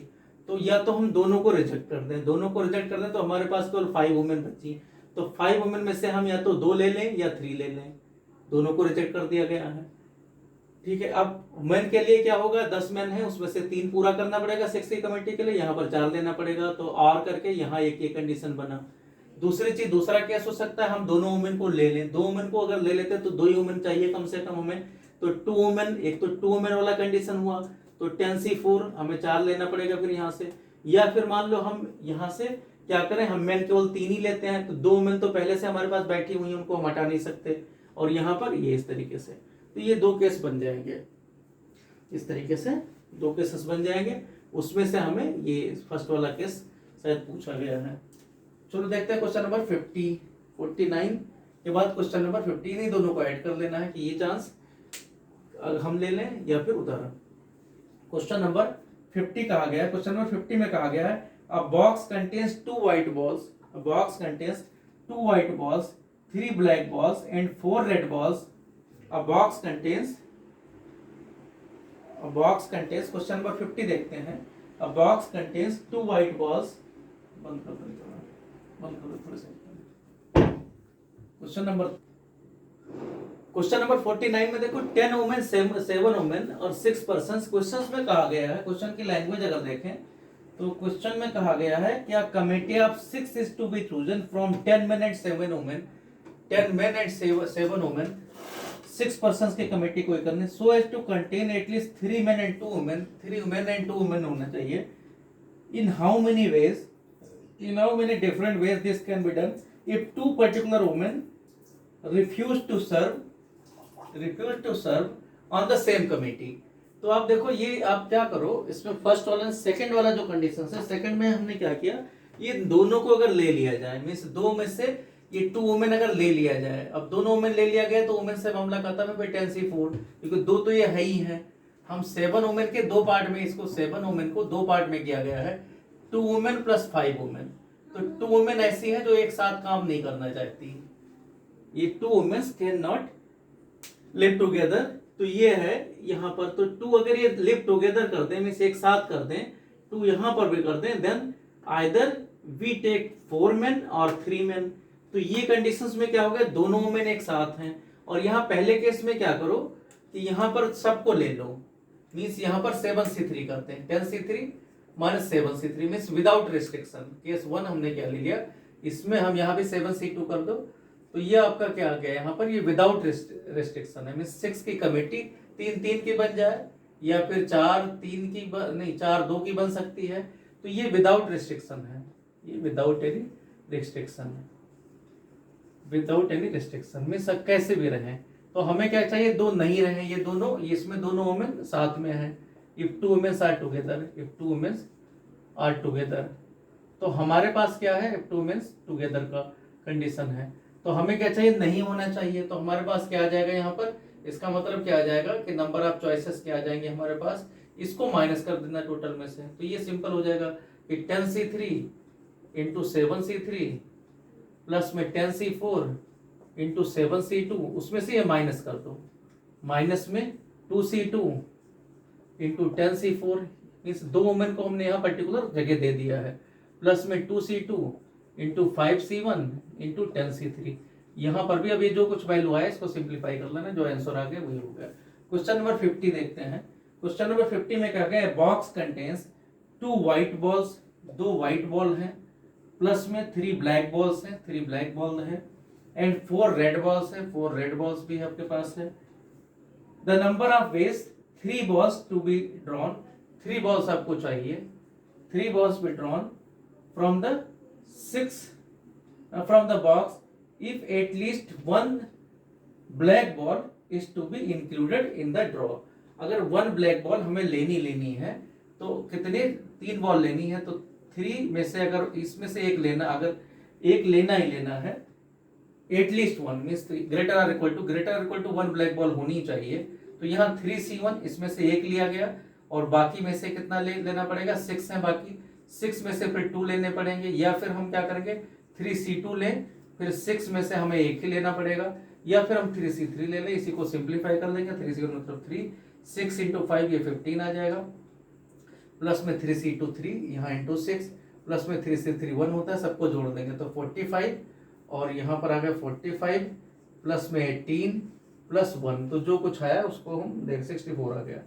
तो या तो हम दोनों को रिजेक्ट कर दें, तो हमारे पास केवल 5 वुमेन बची। तो 5 वुमेन में से हम या तो 2 ले लें या 3 ले लें, दोनों को रिजेक्ट कर दिया गया है। ठीक है, अब मैन के लिए क्या होगा, 10 मैन है, उसमें से 3 पूरा करना पड़ेगा 6 की कमेटी के लिए, यहाँ पर 4 लेना पड़ेगा, तो और करके यहाँ एक ये कंडीशन बना। दूसरी चीज, दूसरा केस हो सकता है हम दोनों वुमेन को ले लें, 2 वुमेन को अगर ले लेते हैं तो 2 ही वुमेन चाहिए कम से कम हमें, तो 2 वुमेन, एक तो 2 वुमेन वाला कंडीशन हुआ, तो 10C4 हमें 4 लेना पड़ेगा फिर यहाँ से। या फिर मान लो हम यहाँ से क्या करें, हम मैन केवल 3 ही लेते हैं, तो 2 वुमेन तो पहले से हमारे पास बैठी हुई है, उनको हम हटा नहीं सकते, और यहाँ पर ये इस तरीके से, तो ये 2 केस बन जाएंगे, इस तरीके से 2 केसेस बन जाएंगे। उसमें से हमें ये फर्स्ट वाला केस शायद पूछा गया है। चलो देखते हैं क्वेश्चन नंबर 50, 49 के बाद क्वेश्चन नंबर 50, इन्हीं दोनों को ऐड कर लेना है कि ये चांस हम ले लें या फिर उधर। क्वेश्चन नंबर 50 कहा गया है, क्वेश्चन नंबर 50 में कहा गया है अ box contains 2 white balls, a box contains 2 white balls, 3 black balls and 4 red balls. A box contains question number 50 देखते हैं। A box contains 2 white balls, बंद करो थोड़े से। क्वेश्चन नंबर 49 में देखो 10 वुमेन 7 वुमेन और 6 पर्संस। क्वेश्चन में कहा गया है, क्वेश्चन की लैंग्वेज अगर देखें तो क्वेश्चन में कहा गया है क्या committee of 6 is to be chosen from 10 men and 7 women, 10 men and 7 women, 6 persons की कमेटी कोई करनी, so as to contain at least 3 men and 2 women, 3 men and 2 women होना चाहिए। इन how many veg, in how many different ways this can be done if 2 particular women refuse to serve on the same committee। तो आप देखो ये आप क्या करो, इसमें फर्स्ट वाला सेकंड वाला जो कंडीशन है, सेकंड में हमने क्या किया, ये दोनों को अगर ले लिया जाए, मींस 2 में से ये 2 वुमेन अगर ले लिया जाए, अब दोनों वुमेन ले लिया गया तो वुमेन से मामला खत्म है भाई, 10C4, क्योंकि 2 तो ये है ही है। हम 7 वुमेन के 2 पार्ट में, इसको 7 वुमेन को 2 पार्ट में किया गया है, 2 वुमेन प्लस 5 वुमेन। तो 2 वुमेन ऐसी है जो एक साथ काम नहीं करना चाहती, ये 2 womens can not live together, तो ये है यहाँ पर। तो 2 अगर ये लिव टुगेदर कर दें, मींस एक साथ कर दें, 2 यहाँ पर भी कर दें, then either we take 4 men और 3 men। तो ये कंडीशंस में क्या हो गया, दोनों वुमेन एक साथ हैं। और यहाँ पहले केस में क्या करो कि यहाँ पर सबको ले लो, मींस यहाँ पर 7C3 करते हैं, 10C3 minus 7C3 means without restriction. Case 1 हमने क्या ले लिया, इसमें हम यहाँ भी 7C2 कर दो, तो ये आपका क्या आ गया यहाँ पर, ये विदाउट रिस्ट्रिक्शन है, मींस 6 की कमेटी 3-3 की बन जाए, या फिर 4-3 की नहीं 4-2 की बन सकती है। तो ये विदाउट रिस्ट्रिक्शन है, ये विदाउट एनी रिस्ट्रिक्शन है, विदाउट एनी रिस्ट्रिक्शन में सब कैसे भी रहे। तो हमें क्या चाहिए, 2 नहीं रहे ये दोनों, इसमें दोनों वुमेन साथ में है। If 2 women are together, if 2 women are together, तो हमारे पास क्या है, if 2 women together का कंडीशन है। तो हमें क्या चाहिए, नहीं होना चाहिए। तो हमारे पास क्या आ जाएगा यहाँ पर, इसका मतलब क्या आ जाएगा कि नंबर ऑफ चॉइसेस क्या आ जाएंगे हमारे पास, इसको माइनस कर देना टोटल में से। तो ये सिंपल हो जाएगा कि 10C3 इंटू 7C3 प्लस में 10C4 इंटू 7C2, उसमें से ये माइनस कर दो, माइनस में 2C2 इंटू 10C4, इस 2 वुमेन को हमने यहाँ पर्टिकुलर जगह दे दिया है, प्लस में 2C2 into 5C1 into 10C3। यहाँ पर भी अब ये जो कुछ वैल्यू आया इसको सिंप्लीफाई कर लेना, जो आंसर आ गया वही हो गया। क्वेश्चन नंबर 50 देखते हैं। क्वेश्चन नंबर 50 में क्या गया, box contains 2 white balls, 2 white ball हैं, प्लस में 3 black balls हैं, 3 black बॉल है, एंड 4 red balls है, 4 red balls भी आपके पास है। The number of ways 3 balls to be drawn, 3 balls आपको चाहिए, 3 balls be drawn from the 6 from the box if at least 1 black ball is to be included in the draw. अगर 1 black ball हमें लेनी है तो कितने, 3 बॉल लेनी है, तो 3 में से अगर इसमें से एक लेना, अगर एक लेना ही लेना है, at least 1 means greater or equal to 1 black ball होनी चाहिए। तो यहाँ 3C1 इसमें से एक लिया गया, और बाकी में से कितना लेना पड़ेगा, 6 है बाकी, 6 में से फिर 2 लेने पड़ेंगे, या फिर हम क्या करेंगे 3C2 लें, फिर 6 में से हमें एक ही लेना पड़ेगा, या फिर हम 3C3 ले लें, इसी को सिंप्लीफाई कर लेंगे। 3C1 मतलब 3, 6 इंटू 5 ये 15 आ जाएगा, प्लस में 3C2 3 यहाँ इंटू 6, प्लस में 3C3 1 होता है, सबको जोड़ देंगे तो 45, और यहाँ पर आ गया 45 प्लस में 18 +1, तो जो कुछ आया उसको हम देख 64 आ गया।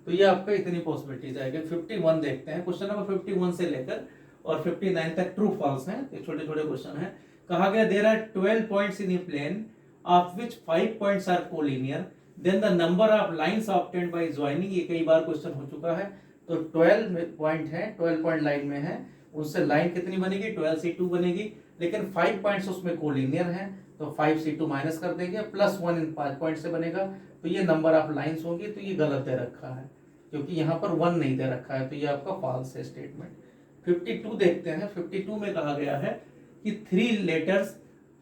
तो ये आपका इतनी पॉसिबिलिटीज आएगी। 51 देखते हैं, क्वेश्चन नंबर 51 से लेकर और 59 तक ट्रू फॉल्स हैं, ये छोटे छोटे क्वेश्चन हैं। कहा गया there are 12 points in a plane of which 5 points are collinear, then the number of lines obtained by joining. ये कई बार क्वेश्चन हो चुका है। तो 12 पॉइंट है, 12 पॉइंट लाइन में है, उससे लाइन कितनी बनेगी, 12C2 बनेगी, लेकिन 5 पॉइंट्स उसमें कोलिनियर हैं, तो 5C2 माइनस कर देंगे, +1 इन 5 पॉइंट से बनेगा, तो ये नंबर ऑफ लाइंस होंगी। तो ये गलत दे रखा है क्योंकि यहाँ पर 1 नहीं दे रखा है, तो ये आपका फॉल्स है स्टेटमेंट। 52 देखते हैं। 52 में कहा गया है कि 3 letters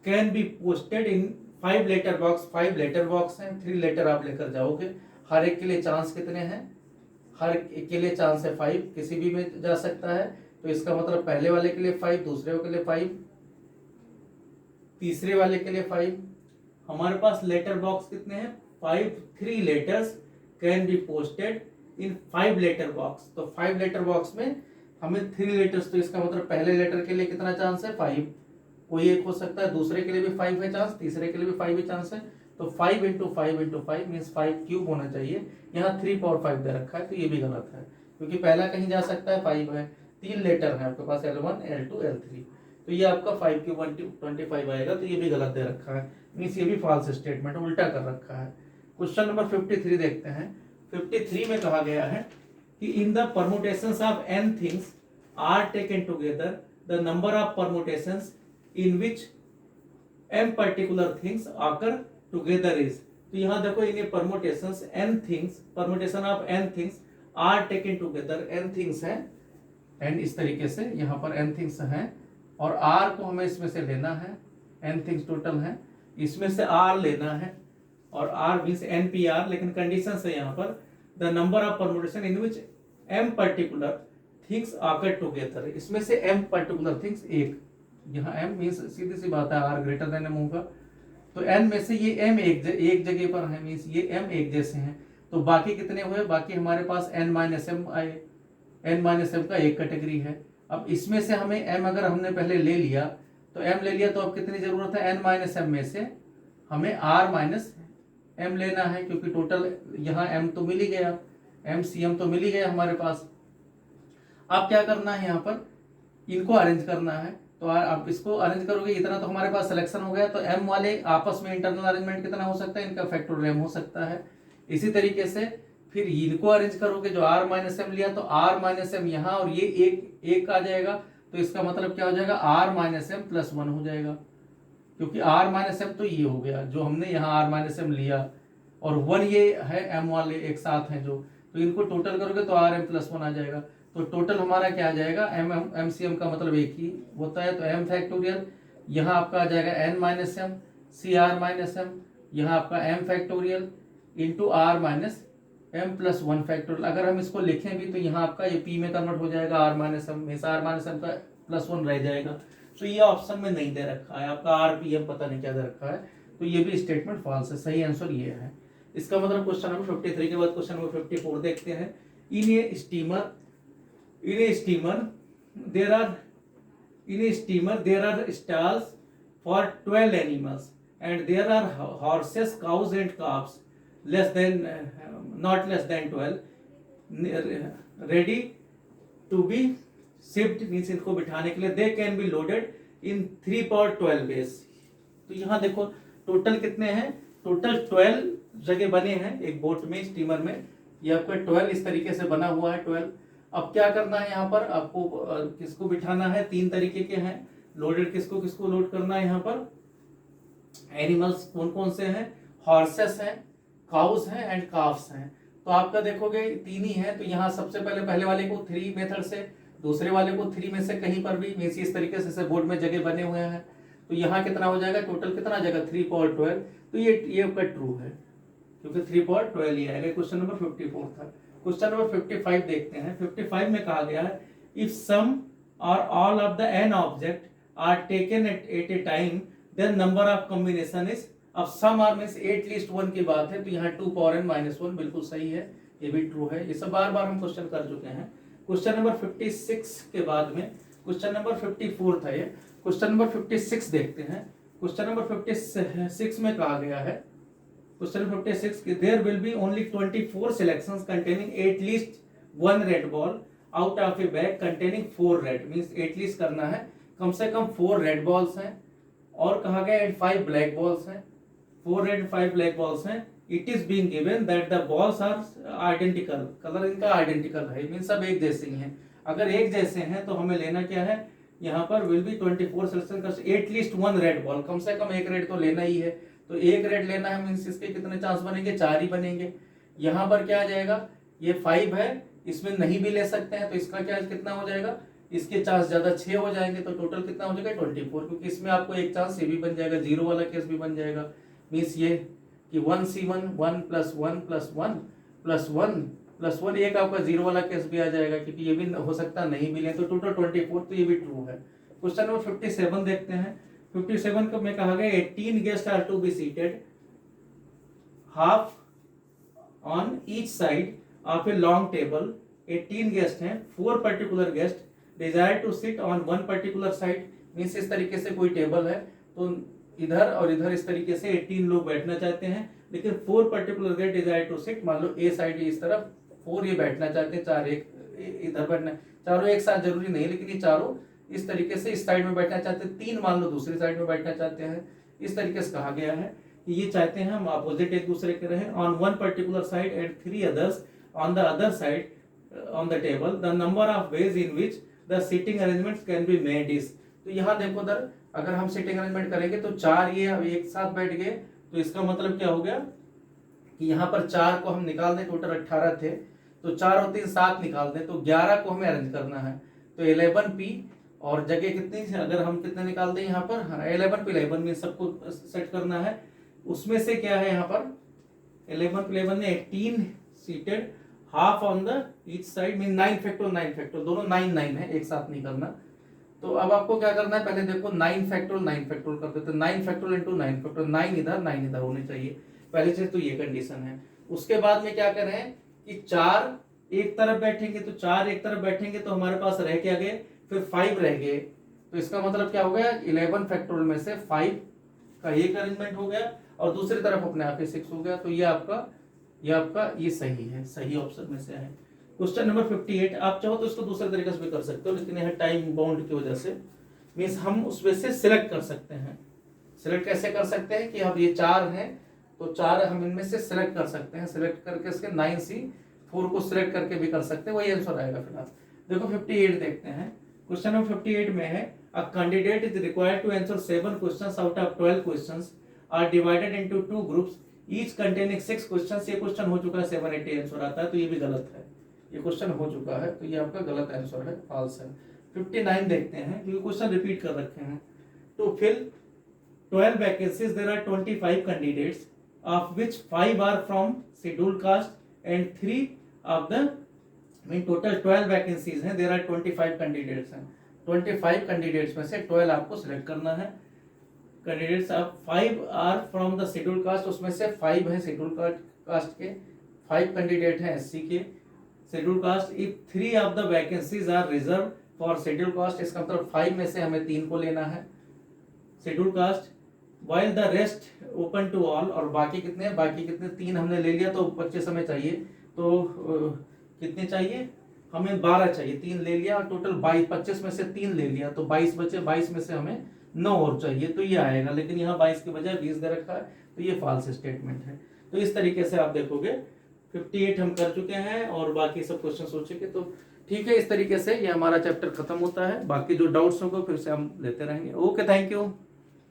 can be posted in 5 letter box. 5 letter box हैं, 3 लेटर आप लेकर जाओगे, हर एक के लिए चांस कितने हैं, हर एक के लिए चांस है 5, किसी भी में जा सकता है। तो इसका मतलब पहले वाले के लिए 5, दूसरे के लिए 5, तीसरे वाले के लिए 5। हमारे पास लेटर बॉक्स कितने हैं, 5, 3 letters can be posted in 5 letter box. तो 5 लेटर बॉक्स में हमें 3 लेटर्स, तो इसका मतलब पहले लेटर के लिए कितना चांस है, 5, कोई एक हो सकता है, दूसरे के लिए भी 5 है चांस, तीसरे के लिए भी 5 है चांस है। तो 5 × 5 × 5 मीन्स 5 क्यूब होना चाहिए। यहाँ 3 पावर 5 दे रखा है, तो ये भी गलत है क्योंकि पहला कहीं जा सकता है, 5 है, 3 लेटर है आपके पास, L1 L2 L3, तो ये आपका 5 क्यूब 25 आएगा, तो ये भी गलत दे रखा है, मीन्स ये भी फॉल्स स्टेटमेंट, उल्टा कर रखा है। क्वेश्चन नंबर 53 देखते हैं। 53 में कहा गया है कि in the permutations of n things are taken together the number of permutations in which m particular things occur together is. तो यहाँ देखो in permutations n things, permutation of n things are taken together, n things हैं, n इस तरीके से यहाँ पर n things हैं और r को हमें इसमें से लेना है, n थिंग्स टोटल है, इसमें से r लेना है और r मीन्स NPR, लेकिन कंडीशन है यहाँ पर the number of permutation in which m particular things occur together. इसमें से m पर्टिकुलर थिंग्स एक, यहाँ m मीन्स सीधी सी बात है r ग्रेटर देन m होगा, तो n में से ये m एक जगह पर है, मीन्स ये m एक जैसे हैं, तो बाकी कितने हुए, बाकी हमारे पास n-m आए, n-m का एक कैटेगरी है। अब इसमें से हमें m अगर हमने पहले ले लिया तो m ले लिया, तो अब कितनी जरूरत है, n-m में से हमें r-m लेना है क्योंकि टोटल यहाँ m तो मिल ही गया, MCM तो मिल ही गया हमारे पास। अब क्या करना है, यहाँ पर इनको अरेंज करना है, तो आप इसको अरेंज करोगे, इतना तो हमारे पास सिलेक्शन हो गया, तो m वाले आपस में इंटरनल अरेंजमेंट कितना हो सकता है, इनका फैक्टोरियल m हो सकता है। इसी तरीके से फिर इनको अरेंज करोगे, जो r-m लिया तो r-m यहाँ और ये एक आ जाएगा, तो इसका मतलब क्या हो जाएगा, r-m +1 हो जाएगा क्योंकि r-m तो ये हो गया जो हमने यहाँ r-m लिया और 1 ये है m वाले एक साथ हैं जो, तो इनको टोटल करोगे तो rm +1 आ जाएगा। तो टोटल हमारा क्या आ जाएगा, MCM का मतलब एक ही होता है, तो m फैक्टोरियल, यहाँ आपका आ जाएगा n-m CR-m, यहाँ आपका m factorial into r-m +1 factorial. अगर हम इसको लिखें भी तो यहाँ आपका ये p में कन्वर्ट हो जाएगा, r-m का +1 रह जाएगा। तो ये ऑप्शन में नहीं दे रखा है, आपका RPM पता नहीं क्या दे रखा है, तो ये भी स्टेटमेंट फॉल्स है, सही आंसर ये है। इसका मतलब क्वेश्चन नंबर 53 के बाद क्वेश्चन नंबर 54 देखते हैं। In a steamer there are stalls for 12 animals and there are horses, cows and calves not less than 12 ready to be shipped, means इनको बिठाने के लिए they can be loaded in 3/12 ways। तो यहाँ देखो total कितने हैं, टोटल 12 जगह बने हैं एक बोट में, स्टीमर में, ये आपका 12 इस तरीके से बना हुआ है 12। अब क्या करना है, यहाँ पर आपको किसको बिठाना है, 3 तरीके के हैं लोडेड, किसको लोड करना है, यहाँ पर एनिमल्स कौन कौन से हैं, हॉर्सेस हैं, काउस हैं एंड काफ्स हैं। तो आपका देखोगे 3 ही है, तो यहाँ सबसे पहले वाले को 3 मेथड से, दूसरे वाले को 3 में से कहीं पर भी, मीन्स इस तरीके से बोर्ड में जगह बने हुए हैं, तो यहाँ कितना हो जाएगा, टोटल कितना जगह 3/12, तो ये आपका ट्रू है क्योंकि 3/12 ही आएगा। क्वेश्चन नंबर 54 था। क्वेश्चन नंबर 55 देखते हैं। 55 में कहा गया है if some or all of the n object are taken at a time then number of combination is. अब some are means at least 1 की बात है, तो यहाँ 2n-1 बिल्कुल सही है, ये भी ट्रू है। ये सब बार बार हम क्वेश्चन कर चुके हैं। क्वेश्चन नंबर 56 के बाद में क्वेश्चन नंबर 54 था ये। क्वेश्चन नंबर 56 देखते हैं। क्वेश्चन नंबर 56 में कहा गया है, question 56, there will be only 24 selections containing at least 1 red ball out of a bag containing 4 red, means at least करना है कम से कम 4 रेड बॉल्स हैं, और कहा गया एंड 5 ब्लैक बॉल्स हैं, 4 रेड 5 ब्लैक बॉल्स हैं। It is being given that the balls are identical, colour इनका आइडेंटिकल है, मींस सब एक जैसे ही हैं। अगर एक जैसे हैं तो हमें लेना क्या है, यहाँ पर विल बी 24 सिलेक्शन का एटलीस्ट 1 रेड बॉल, कम से कम एक रेड तो लेना ही है, तो एक रेड लेना है, मींस इसके कितने चांस बनेंगे, 4 ही बनेंगे। यहाँ पर क्या आ जाएगा, ये 5 है, इसमें नहीं भी ले सकते हैं, तो इसका क्या कितना हो जाएगा, इसके चांस ज्यादा 6 हो जाएंगे, तो टोटल कितना हो जाएगा 24, क्योंकि इसमें आपको एक चांस ये भी बन जाएगा, 0 वाला केस भी बन जाएगा, मीन्स ये कि 1C1 1 + 1 + 1 + 1 + 1, एक आपका 0 वाला केस भी आ जाएगा, क्योंकि ये भी हो सकता है नहीं भी लें, तो टोटल 24, तो ये भी ट्रू है। क्वेश्चन नंबर 57 देखते हैं। 57 को में कहा गया 18 guest are to be seated half on each side of a long table. 18 guest हैं, 4 particular guest desire to sit on 1 particular side, means इस तरीके से कोई टेबल है, तो इधर और इधर इस तरीके से 18 लोग बैठना चाहते हैं, लेकिन 4 particular guest desire to sit, मान लो ए साइड इस तरफ, 4 ये बैठना चाहते हैं, 4 एक इधर बैठना, चारों एक साथ जरूरी नहीं, लेकिन ये चारों इस तरीके से इस साइड में बैठना चाहते हैं, 3 मान लो दूसरी साइड में बैठना चाहते हैं। इस तरीके से कहा गया है कि ये चाहते हैं हम अपोजिट एक दूसरे के रहें, on 1 particular side and 3 others on the other side on the table, the number of ways in which the sitting arrangements can be made is। तो यहाँ देखो उधर अगर हम सिटिंग अरेंजमेंट करेंगे तो 4 ये अब एक साथ बैठ गए, तो इसका मतलब क्या हो गया कि यहाँ पर 4 को हम निकाल दें, टोटल 18 थे, तो 4 और 3 7 निकाल दें, तो 11 को हमें अरेंज करना है, तो 11P, और जगह कितनी, अगर हम कितने निकाल दें यहाँ पर, हाँ 11P में सबको सेट करना है, उसमें से क्या है यहाँ पर 11P में 18 seated half on the each side, mean 9 factorial 9 factorial, दोनों 9 9 है, एक साथ नहीं करना। तो अब आपको क्या करना है, पहले देखो 9 फैक्टोरियल 9 फैक्टोरियल कर देते हैं, 9 फैक्टोरियल इंटू 9 फैक्टोरियल, 9 इधर 9 इधर होने चाहिए पहले से, तो ये कंडीशन है। उसके बाद में क्या करें कि 4 एक तरफ बैठेंगे, तो 4 एक तरफ बैठेंगे, तो हमारे पास रह क्या गए, फिर 5 रह गए, तो इसका मतलब क्या हो गया, 11 फैक्टोरियल में से 5 का एक अरेंजमेंट हो गया, और दूसरी तरफ अपने आप ही 6 हो गया, तो ये आपका ये सही है, सही ऑप्शन में से है। क्वेश्चन नंबर 58, आप चाहो तो इसको दूसरे तरीके से भी कर सकते हो, लेकिन यह टाइम बाउंड की वजह से मींस हम उसमें से सिलेक्ट कर सकते हैं। सिलेक्ट कैसे कर सकते हैं कि अब ये 4 हैं, तो 4 हम इनमें से सिलेक्ट कर सकते हैं, सिलेक्ट करके इसके 9C4 को सिलेक्ट करके भी कर सकते हैं, वही आंसर आएगा। फिलहाल देखो 58 देखते हैं। क्वेश्चन नंबर 58 में है a candidate is required to answer 7 questions out of 12 questions are divided into 2 groups each containing 6 questions. ये क्वेश्चन हो चुका है, 7 80 आंसर आता है, तो ये भी गलत है, ये क्वेश्चन हो चुका है, तो ये आपका गलत आंसर है, फॉल्स है। 59 देखते हैं, क्योंकि क्वेश्चन रिपीट कर रखे हैं। To fill 12 vacancies there are 25 candidates of which 5 are from scheduled caste and 3 of the mean total 12 vacancies हैं, देयर आर 25 कैंडिडेट्स हैं। 25 कैंडिडेट्स में से 12 आपको सिलेक्ट करना है। कैंडिडेट्स आप 5 are from the scheduled caste, उसमें से 5 है शेड्यूल्ड कास्ट के, 5 कैंडिडेट हैं एससी के scheduled caste. If 3 of the vacancies are reserve for scheduled caste, इसका मतलब 5 में से हमें 3 को लेना है scheduled caste, while the rest open to all, और बाकी कितने, बाकी कितने 3 हमने ले लिया, तो 25 हमें चाहिए, तो कितने चाहिए हमें, 12 चाहिए, 3 ले लिया, और टोटल 22, 25 में से 3 ले लिया, तो 22 बचे, 22 में से हमें 9 और चाहिए, तो ये आएगा, लेकिन यहाँ 22 के बजाय 20 दे रखा है, तो ये फॉल्स स्टेटमेंट है। तो इस तरीके से आप देखोगे 58 हम कर चुके हैं, और बाकी सब क्वेश्चन हो चुके, तो ठीक है, इस तरीके से ये हमारा चैप्टर खत्म होता है। बाकी जो डाउट्स होंगे फिर से हम लेते रहेंगे। Okay, thank you.